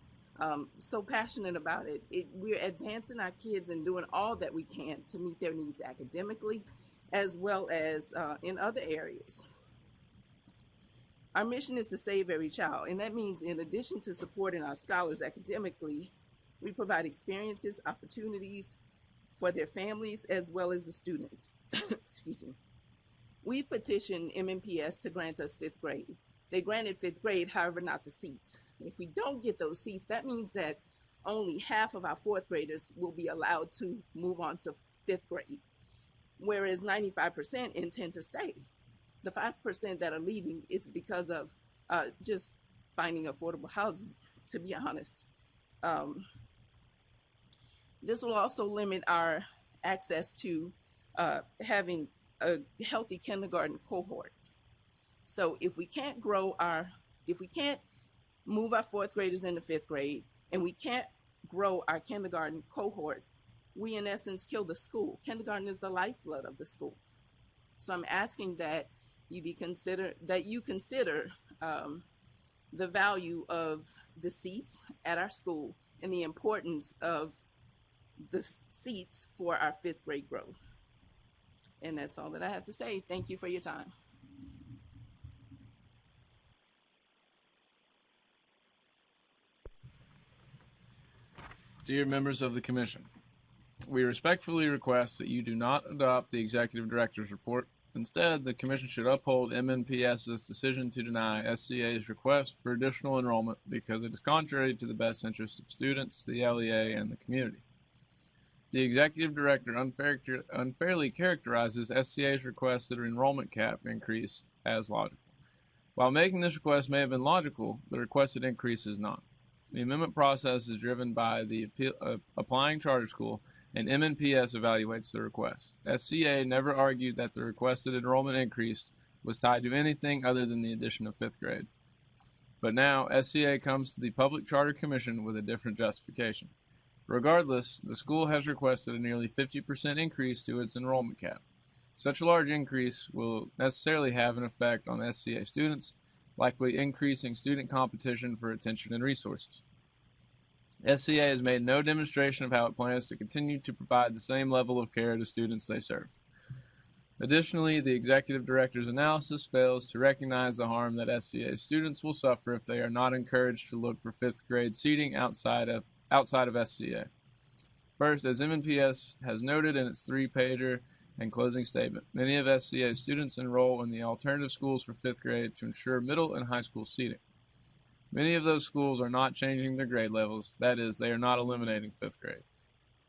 so passionate about it. We're advancing our kids and doing all that we can to meet their needs academically as well as in other areas. Our mission is to save every child, and that means in addition to supporting our scholars academically, we provide experiences, opportunities for their families as well as the students. Excuse me. We petitioned MMPS to grant us 5th grade. They granted 5th grade, however, not the seats. If we don't get those seats, that means that only half of our 4th graders will be allowed to move on to 5th grade, whereas 95% intend to stay. The 5% that are leaving, it's because of just finding affordable housing, to be honest. This will also limit our access to having a healthy kindergarten cohort. So if we can't move our 4th graders into 5th grade, and we can't grow our kindergarten cohort, we in essence kill the school. Kindergarten is the lifeblood of the school. So I'm asking that you consider the value of the seats at our school and the importance of the seats for our 5th grade growth. And that's all that I have to say. Thank you for your time. Dear members of the Commission, we respectfully request that you do not adopt the Executive Director's report. Instead, the Commission should uphold MNPS's decision to deny SCA's request for additional enrollment because it is contrary to the best interests of students, the LEA, and the community. The Executive Director unfairly characterizes SCA's requested enrollment cap increase as logical. While making this request may have been logical, the requested increase is not. The amendment process is driven by the applying charter school, and MNPS evaluates the request. SCA never argued that the requested enrollment increase was tied to anything other than the addition of 5th grade. But now, SCA comes to the Public Charter Commission with a different justification. Regardless, the school has requested a nearly 50% increase to its enrollment cap. Such a large increase will necessarily have an effect on SCA students, likely increasing student competition for attention and resources. SCA has made no demonstration of how it plans to continue to provide the same level of care to students they serve. Additionally, the Executive Director's analysis fails to recognize the harm that SCA students will suffer if they are not encouraged to look for 5th grade seating outside of SCA. First, as MNPS has noted in its 3-pager and closing statement, many of SCA's students enroll in the alternative schools for 5th grade to ensure middle and high school seating. Many of those schools are not changing their grade levels, that is, they are not eliminating 5th grade.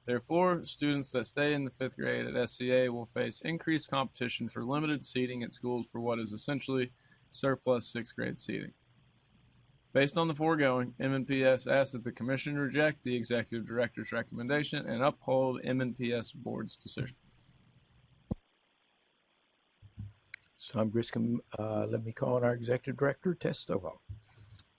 Therefore, students that stay in the 5th grade at SCA will face increased competition for limited seating at schools for what is essentially surplus 6th grade seating. Based on the foregoing, MNPS asks that the Commission reject the Executive Director's recommendation and uphold MNPS Board's decision. So I'm just going to let me call on our Executive Director, Tess Stovall.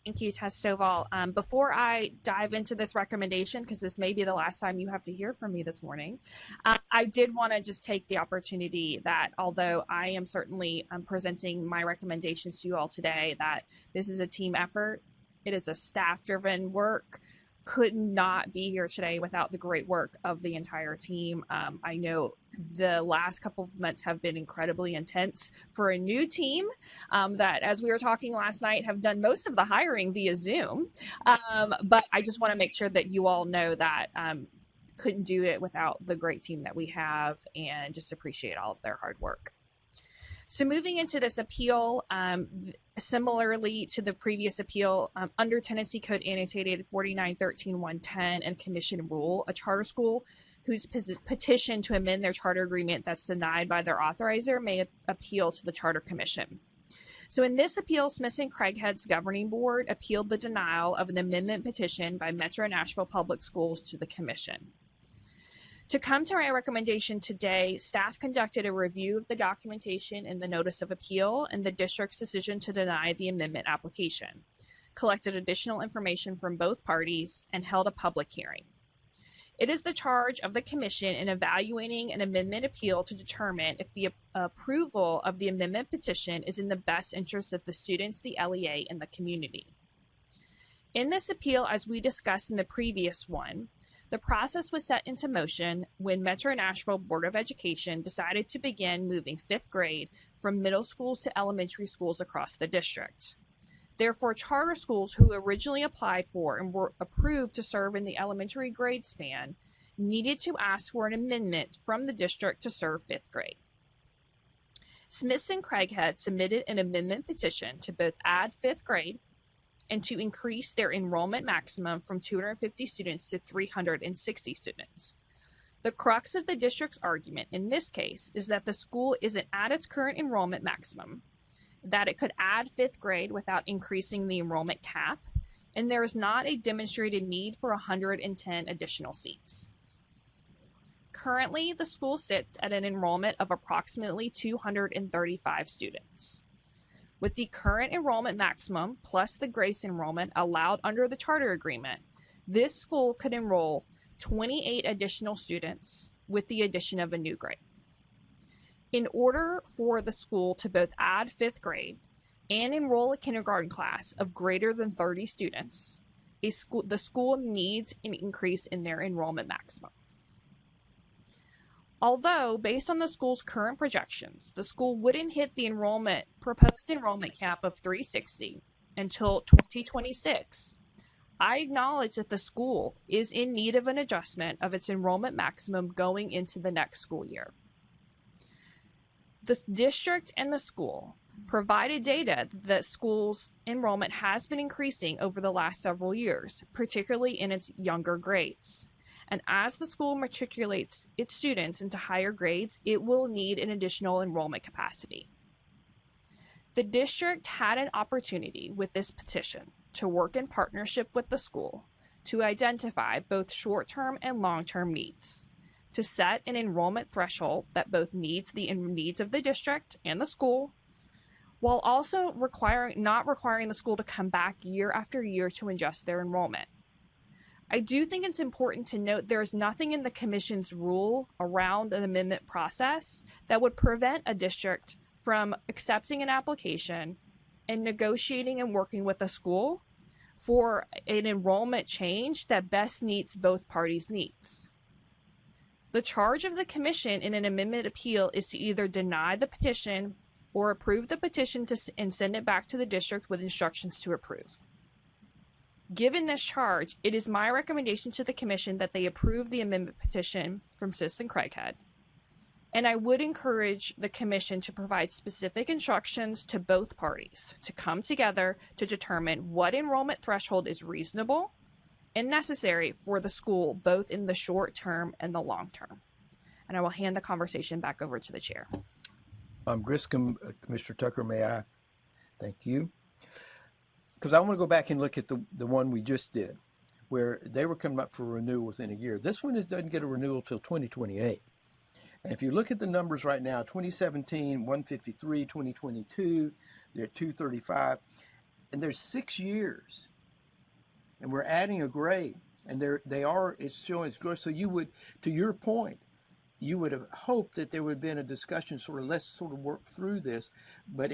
Thank you, Tess Stovall. Before I dive into this recommendation, because this may be the last time you have to hear from me this morning, I did want to just take the opportunity that although I am certainly presenting my recommendations to you all today, that this is a team effort. It is a staff-driven work. Could not be here today without the great work of the entire team. I know the last couple of months have been incredibly intense for a new team that, as we were talking last night, have done most of the hiring via Zoom. But I just want to make sure that you all know that couldn't do it without the great team that we have, and just appreciate all of their hard work. So moving into this appeal, similarly to the previous appeal, under Tennessee Code Annotated 4913-110 and Commission Rule, a charter school whose petition to amend their charter agreement that's denied by their authorizer may appeal to the Charter Commission. So in this appeal, Smitson Crackhead's governing board appealed the denial of an amendment petition by Metro Nashville Public Schools to the Commission. To come to our recommendation today, staff conducted a review of the documentation in the notice of appeal and the district's decision to deny the amendment application, collected additional information from both parties, and held a public hearing. It is the charge of the Commission in evaluating an amendment appeal to determine if the approval of the amendment petition is in the best interest of the students, the LEA, and the community. In this appeal, as we discussed in the previous one, the process was set into motion when Metro Nashville Board of Education decided to begin moving 5th grade from middle schools to elementary schools across the district. Therefore, charter schools who originally applied for and were approved to serve in the elementary grade span needed to ask for an amendment from the district to serve 5th grade. Smitson Crackhead submitted an amendment petition to both add 5th grade and to increase their enrollment maximum from 250 students to 360 students. The crux of the district's argument in this case is that the school isn't at its current enrollment maximum, that it could add 5th grade without increasing the enrollment cap, and there is not a demonstrated need for 110 additional seats. Currently, the school sits at an enrollment of approximately 235 students. With the current enrollment maximum plus the grace enrollment allowed under the charter agreement, this school could enroll 28 additional students with the addition of a new grade. In order for the school to both add fifth grade and enroll a kindergarten class of greater than 30 students, the school needs an increase in their enrollment maximum. Although, based on the school's current projections, the school wouldn't hit the proposed enrollment cap of 360 until 2026, I acknowledge that the school is in need of an adjustment of its enrollment maximum going into the next school year. The district and the school provided data that school's enrollment has been increasing over the last several years, particularly in its younger grades. And as the school matriculates its students into higher grades, it will need an additional enrollment capacity. The district had an opportunity with this petition to work in partnership with the school to identify both short-term and long-term needs, to set an enrollment threshold that both meets the needs of the district and the school, while also not requiring the school to come back year after year to adjust their enrollment. I do think it's important to note there is nothing in the Commission's rule around an amendment process that would prevent a district from accepting an application and negotiating and working with the school for an enrollment change that best meets both parties' needs. The charge of the Commission in an amendment appeal is to either deny the petition or approve the petition and send it back to the district with instructions to approve. Given this charge, it is my recommendation to the Commission that they approve the amendment petition from Smitson Crackhead. And I would encourage the Commission to provide specific instructions to both parties to come together to determine what enrollment threshold is reasonable and necessary for the school, both in the short term and the long term. And I will hand the conversation back over to the chair. Griscom, Commissioner Tucker, may I? Thank you. Because I want to go back and look at the one we just did, where they were coming up for renewal within a year. This one doesn't get a renewal till 2028. And if you look at the numbers right now, 2017, 153, 2022, they're at 235. And there's 6 years. And we're adding a grade. And it's showing its growth. So you would, to your point, you would have hoped that there would have been a discussion, let's sort of work through this. But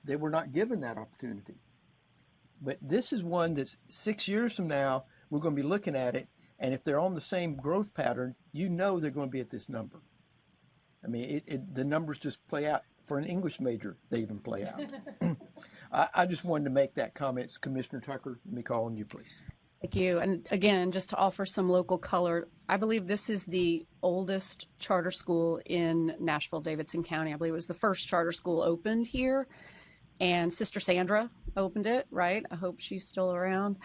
they were not given that opportunity. But this is one that's 6 years from now, we're going to be looking at it. And if they're on the same growth pattern, they're going to be at this number. I mean, the numbers just play out. For an English major, they even play out. I just wanted to make that comment. Commissioner Tucker, let me call on you, please. Thank you. And again, just to offer some local color, I believe this is the oldest charter school in Nashville-Davidson County. I believe it was the first charter school opened here. And Sister Sandra opened it, right? I hope she's still around.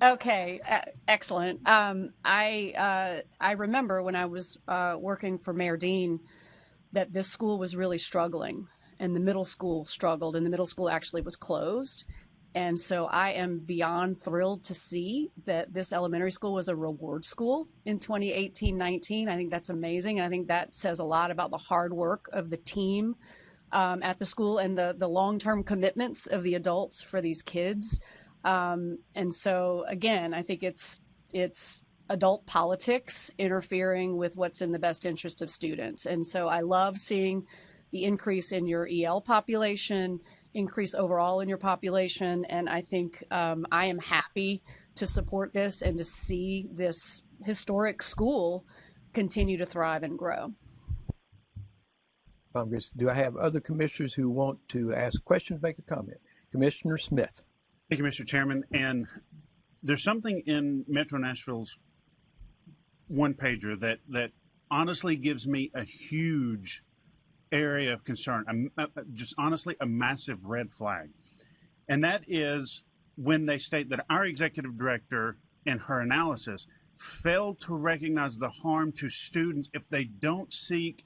Okay, excellent. I remember when I was working for Mayor Dean that this school was really struggling, and the middle school struggled, and the middle school actually was closed. And so I am beyond thrilled to see that this elementary school was a reward school in 2018-19. I think that's amazing. And I think that says a lot about the hard work of the team at the school and the long-term commitments of the adults for these kids. And so, again, I think it's adult politics interfering with what's in the best interest of students. And so I love seeing the increase in your EL population, increase overall in your population. And I think I am happy to support this and to see this historic school continue to thrive and grow. Do I have other commissioners who want to ask questions, make a comment? Commissioner Smith. Thank you, Mr. Chairman. And there's something in Metro Nashville's one-pager that honestly gives me a huge area of concern, just honestly a massive red flag. And that is when they state that our executive director in her analysis failed to recognize the harm to students if they don't seek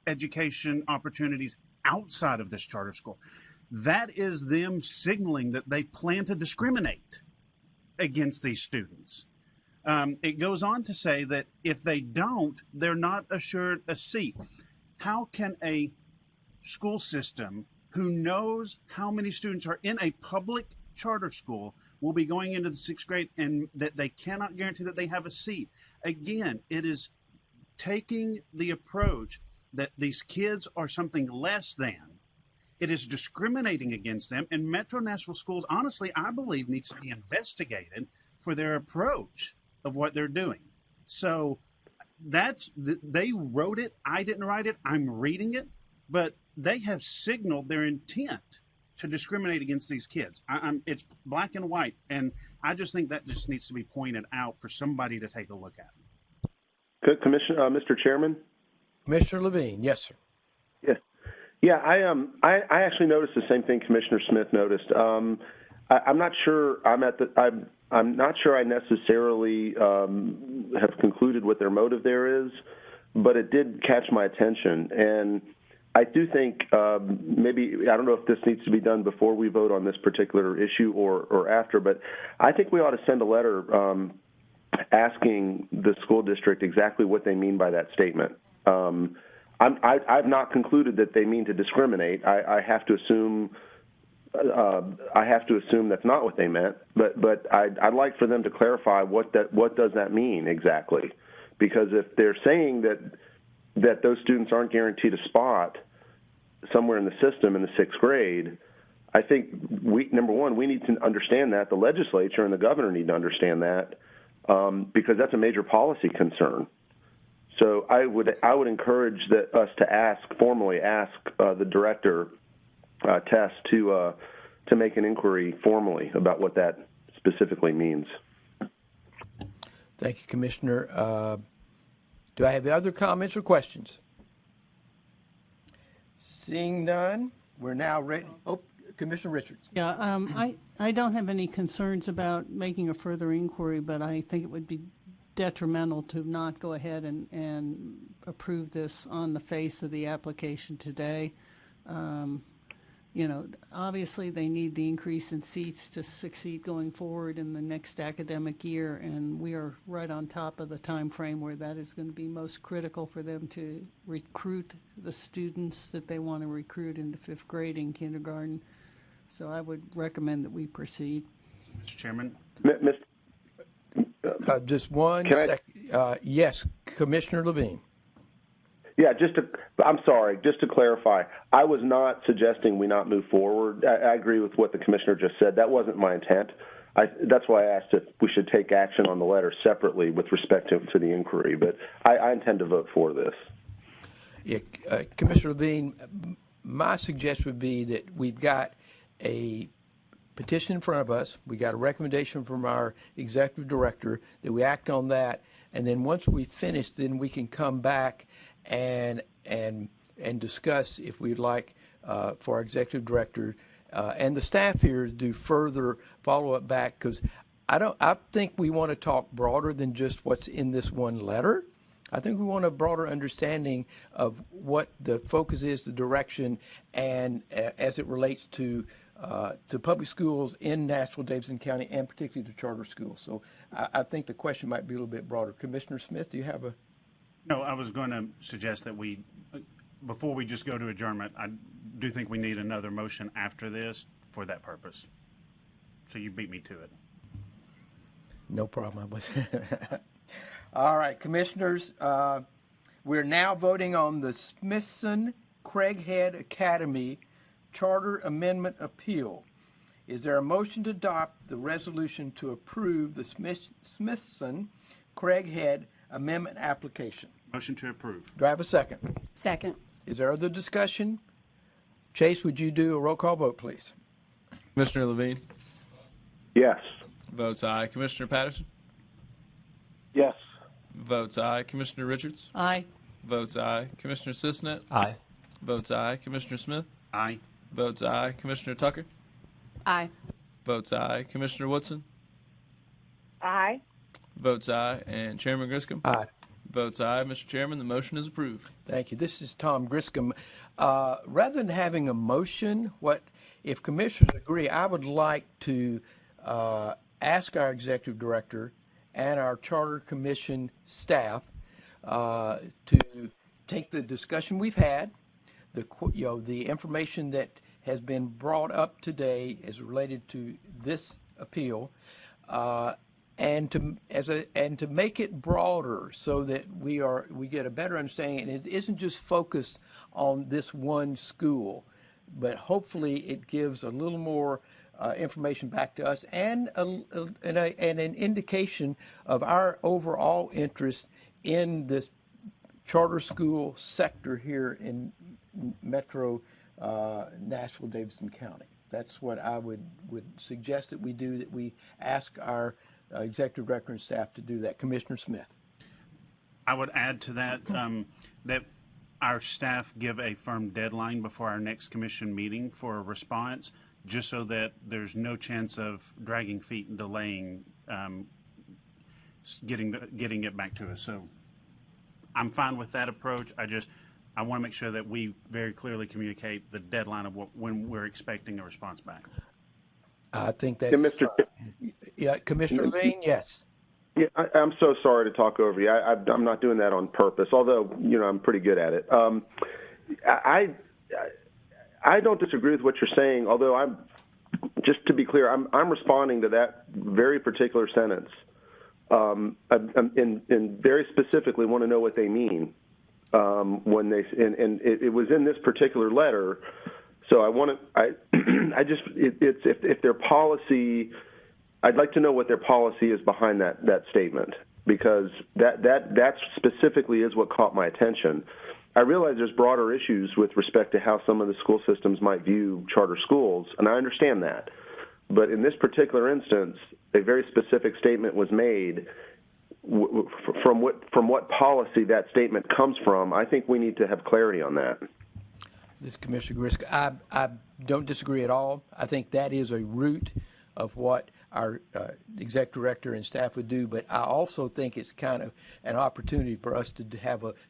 education opportunities outside of this charter school. That is them signaling that they plan to discriminate against these students. It goes on to say that if they don't, they're not assured a seat. How can a school system who knows how many students are in a public charter school will be going into the 6th grade and that they cannot guarantee that they have a seat? Again, it is taking the approach that these kids are something less than. It is discriminating against them, and Metro Nashville Schools, honestly, I believe needs to be investigated for their approach of what they're doing. So they wrote it. I didn't write it. I'm reading it, but they have signaled their intent to discriminate against these kids. It's black and white, and I just think that just needs to be pointed out for somebody to take a look at. Commissioner, Mr. Chairman? Commissioner Levine, yes, sir. Yeah, I actually noticed the same thing Commissioner Smith noticed. I'm not sure I'm not sure I necessarily have concluded what their motive there is, but it did catch my attention. And I do think maybe, I don't know if this needs to be done before we vote on this particular issue or after, but I think we ought to send a letter asking the school district exactly what they mean by that statement. I've not concluded that they mean to discriminate. I have to assume that's not what they meant. But I'd like for them to clarify what does that mean exactly, because if they're saying that those students aren't guaranteed a spot somewhere in the system in the sixth grade, I think number one, we need to understand that. The legislature and the governor need to understand that because that's a major policy concern. So I would encourage us to formally ask the director, Tess, to make an inquiry formally about what that specifically means. Thank you, Commissioner. Do I have other comments or questions? Seeing none, we're now ready. Oh, Commissioner Richards. Yeah, I don't have any concerns about making a further inquiry, but I think it would be detrimental to not go ahead and approve this on the face of the application today. Obviously they need the increase in seats to succeed going forward in the next academic year, and we are right on top of the time frame where that is going to be most critical for them to recruit the students that they want to recruit into fifth grade and kindergarten. So I would recommend that we proceed. Mr. Chairman? Just one second. Yes, Commissioner Levine. Yeah, just to clarify, I was not suggesting we not move forward. I agree with what the commissioner just said. That wasn't my intent. That's why I asked if we should take action on the letter separately with respect to the inquiry. But I intend to vote for this. Yeah, Commissioner Levine, my suggestion would be that we've got a petition in front of us. We got a recommendation from our executive director that we act on that, and then once we finish, then we can come back and discuss if we'd like for our executive director and the staff here to do further follow-up back, because I think we want to talk broader than just what's in this one letter. I think we want a broader understanding of what the focus is, the direction, and as it relates to public schools in Nashville-Davidson County, and particularly to charter schools. So I think the question might be a little bit broader. Commissioner Smith, do you have a? No, I was going to suggest that before we just go to adjournment, I do think we need another motion after this for that purpose. So you beat me to it. No problem. All right, commissioners, we're now voting on the Smitson Crackhead Academy Charter Amendment Appeal. Is there a motion to adopt the resolution to approve the Smitson Crackhead Amendment application? Motion to approve. Do I have a second? Second. Is there other discussion? Chase, would you do a roll call vote, please? Commissioner Levine? Yes. Votes aye. Commissioner Patterson? Yes. Votes aye. Commissioner Richards? Aye. Votes aye. Commissioner Sisnet? Aye. Votes aye. Commissioner Smith? Aye. Votes aye. Commissioner Tucker? Aye. Votes aye. Commissioner Woodson? Aye. Votes aye. And Chairman Griscom? Aye. Votes aye. Mr. Chairman, the motion is approved. Thank you. This is Tom Griscom. Rather than having a motion, if commissioners agree, I would like to ask our executive director and our charter commission staff to take the discussion we've had, the information that has been brought up today as related to this appeal, and to make it broader so that we get a better understanding, and it isn't just focused on this one school, but hopefully it gives a little more information back to us and an indication of our overall interest in this charter school sector here in Metro Nashville-Davidson County. That's what I would suggest that we do, that we ask our executive director and staff to do that. Commissioner Smith. I would add to that that our staff give a firm deadline before our next commission meeting for a response, just so that there's no chance of dragging feet and delaying getting it back to us. So I'm fine with that approach. I want to make sure that we very clearly communicate the deadline of when we're expecting a response back. I think that's yeah, Commissioner Levine, yes. Yeah, I'm so sorry to talk over you. I'm not doing that on purpose, although, I'm pretty good at it. I don't disagree with what you're saying, although just to be clear, I'm responding to that very particular sentence, and very specifically want to know what they mean when they, and it was in this particular letter. So if their policy, I'd like to know what their policy is behind that statement, because that specifically is what caught my attention. I realize there's broader issues with respect to how some of the school systems might view charter schools, and I understand that. But in this particular instance, a very specific statement was made. From what policy that statement comes from, I think we need to have clarity on that. This is Commissioner Grisk. I don't disagree at all. I think that is a root of what our exec director and staff would do, but I also think it's kind of an opportunity for us to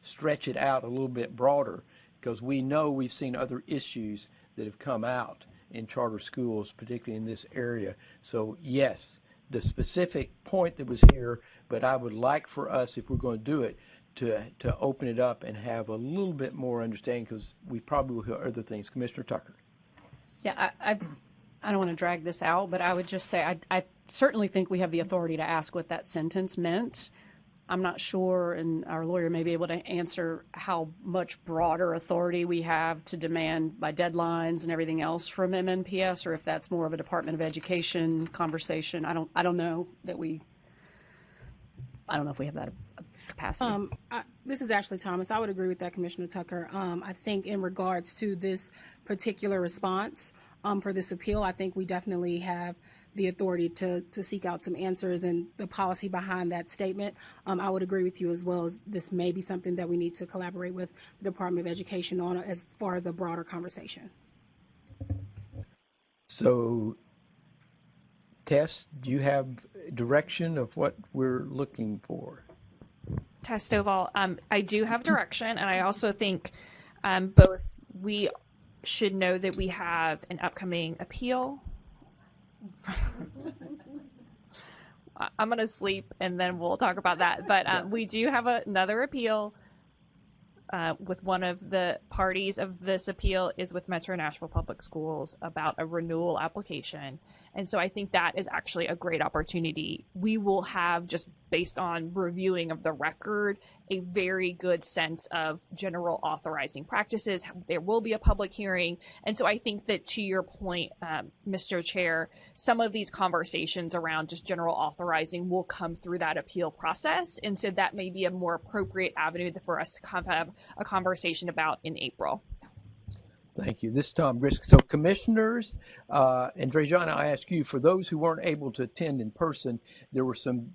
stretch it out a little bit broader, because we've seen other issues that have come out in charter schools, particularly in this area. So yes, the specific point that was here, but I would like for us, if we're going to do it, to open it up and have a little bit more understanding, because we probably will hear other things. Commissioner Tucker. Yeah, I don't want to drag this out, but I would just say I certainly think we have the authority to ask what that sentence meant. I'm not sure, and our lawyer may be able to answer how much broader authority we have to demand by deadlines and everything else from MNPS, or if that's more of a Department of Education conversation. I don't know if we have that capacity. This is Ashley Thomas. I would agree with that, Commissioner Tucker. I think in regards to this particular response for this appeal, I think we definitely have the authority to seek out some answers and the policy behind that statement. I would agree with you as well, as this may be something that we need to collaborate with the Department of Education on as far as the broader conversation. So, Tess, do you have direction of what we're looking for? Tess Stovall, I do have direction, and I also think both we should know that we have an upcoming appeal. I'm going to sleep and then we'll talk about that. But we do have another appeal with one of the parties of this appeal is with Metro Nashville Public Schools about a renewal application. And so I think that is actually a great opportunity. We will have, just based on reviewing of the record, a very good sense of general authorizing practices. There will be a public hearing. And so I think that, to your point, Mr. Chair, some of these conversations around just general authorizing will come through that appeal process. And so that may be a more appropriate avenue for us to have a conversation about in April. Thank you. This is Tom Grisk. So, commissioners, and Drejana, I ask you, for those who weren't able to attend in person, there were some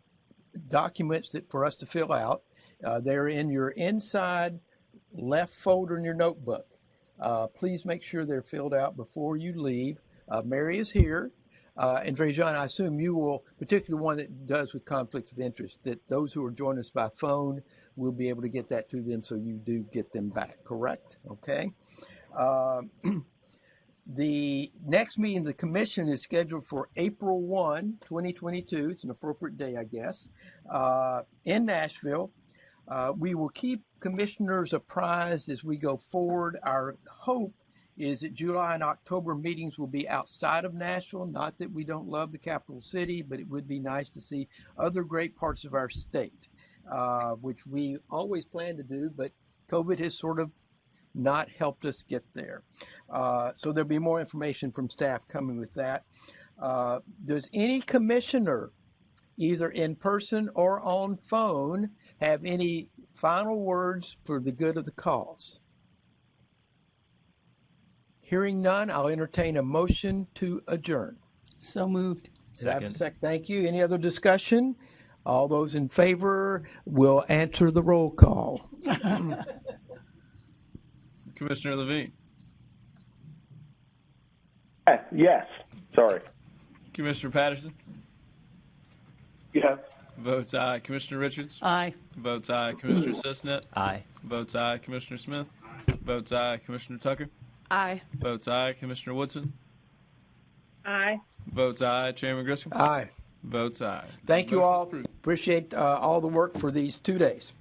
documents for us to fill out. They're in your inside left folder in your notebook. Please make sure they're filled out before you leave. Mary is here. And Drejana, I assume you will, particularly the one that does with conflicts of interest, that those who are joining us by phone will be able to get that to them, so you do get them back, correct? Okay. The next meeting of the commission is scheduled for April 1, 2022. It's an appropriate day, I guess, in Nashville. We will keep commissioners apprised as we go forward. Our hope is that July and October meetings will be outside of Nashville. Not that we don't love the capital city, but it would be nice to see other great parts of our state, which we always plan to do, but COVID has sort of not helped us get there. So there'll be more information from staff coming with that. Does any commissioner, either in person or on phone, have any final words for the good of the cause? Hearing none, I'll entertain a motion to adjourn. So moved. Second. Thank you. Any other discussion? All those in favor will answer the roll call. Commissioner Levine. Yes. Sorry. Commissioner Patterson. Yes. Votes aye. Commissioner Richards. Aye. Votes aye. Commissioner Sisnet. Aye. Votes aye. Commissioner Smith. Votes aye. Commissioner Tucker. Aye. Votes aye. Commissioner Woodson. Aye. Votes aye. Chairman Griscom. Aye. Votes aye. Thank you Motion all. approved. Appreciate all the work for these 2 days.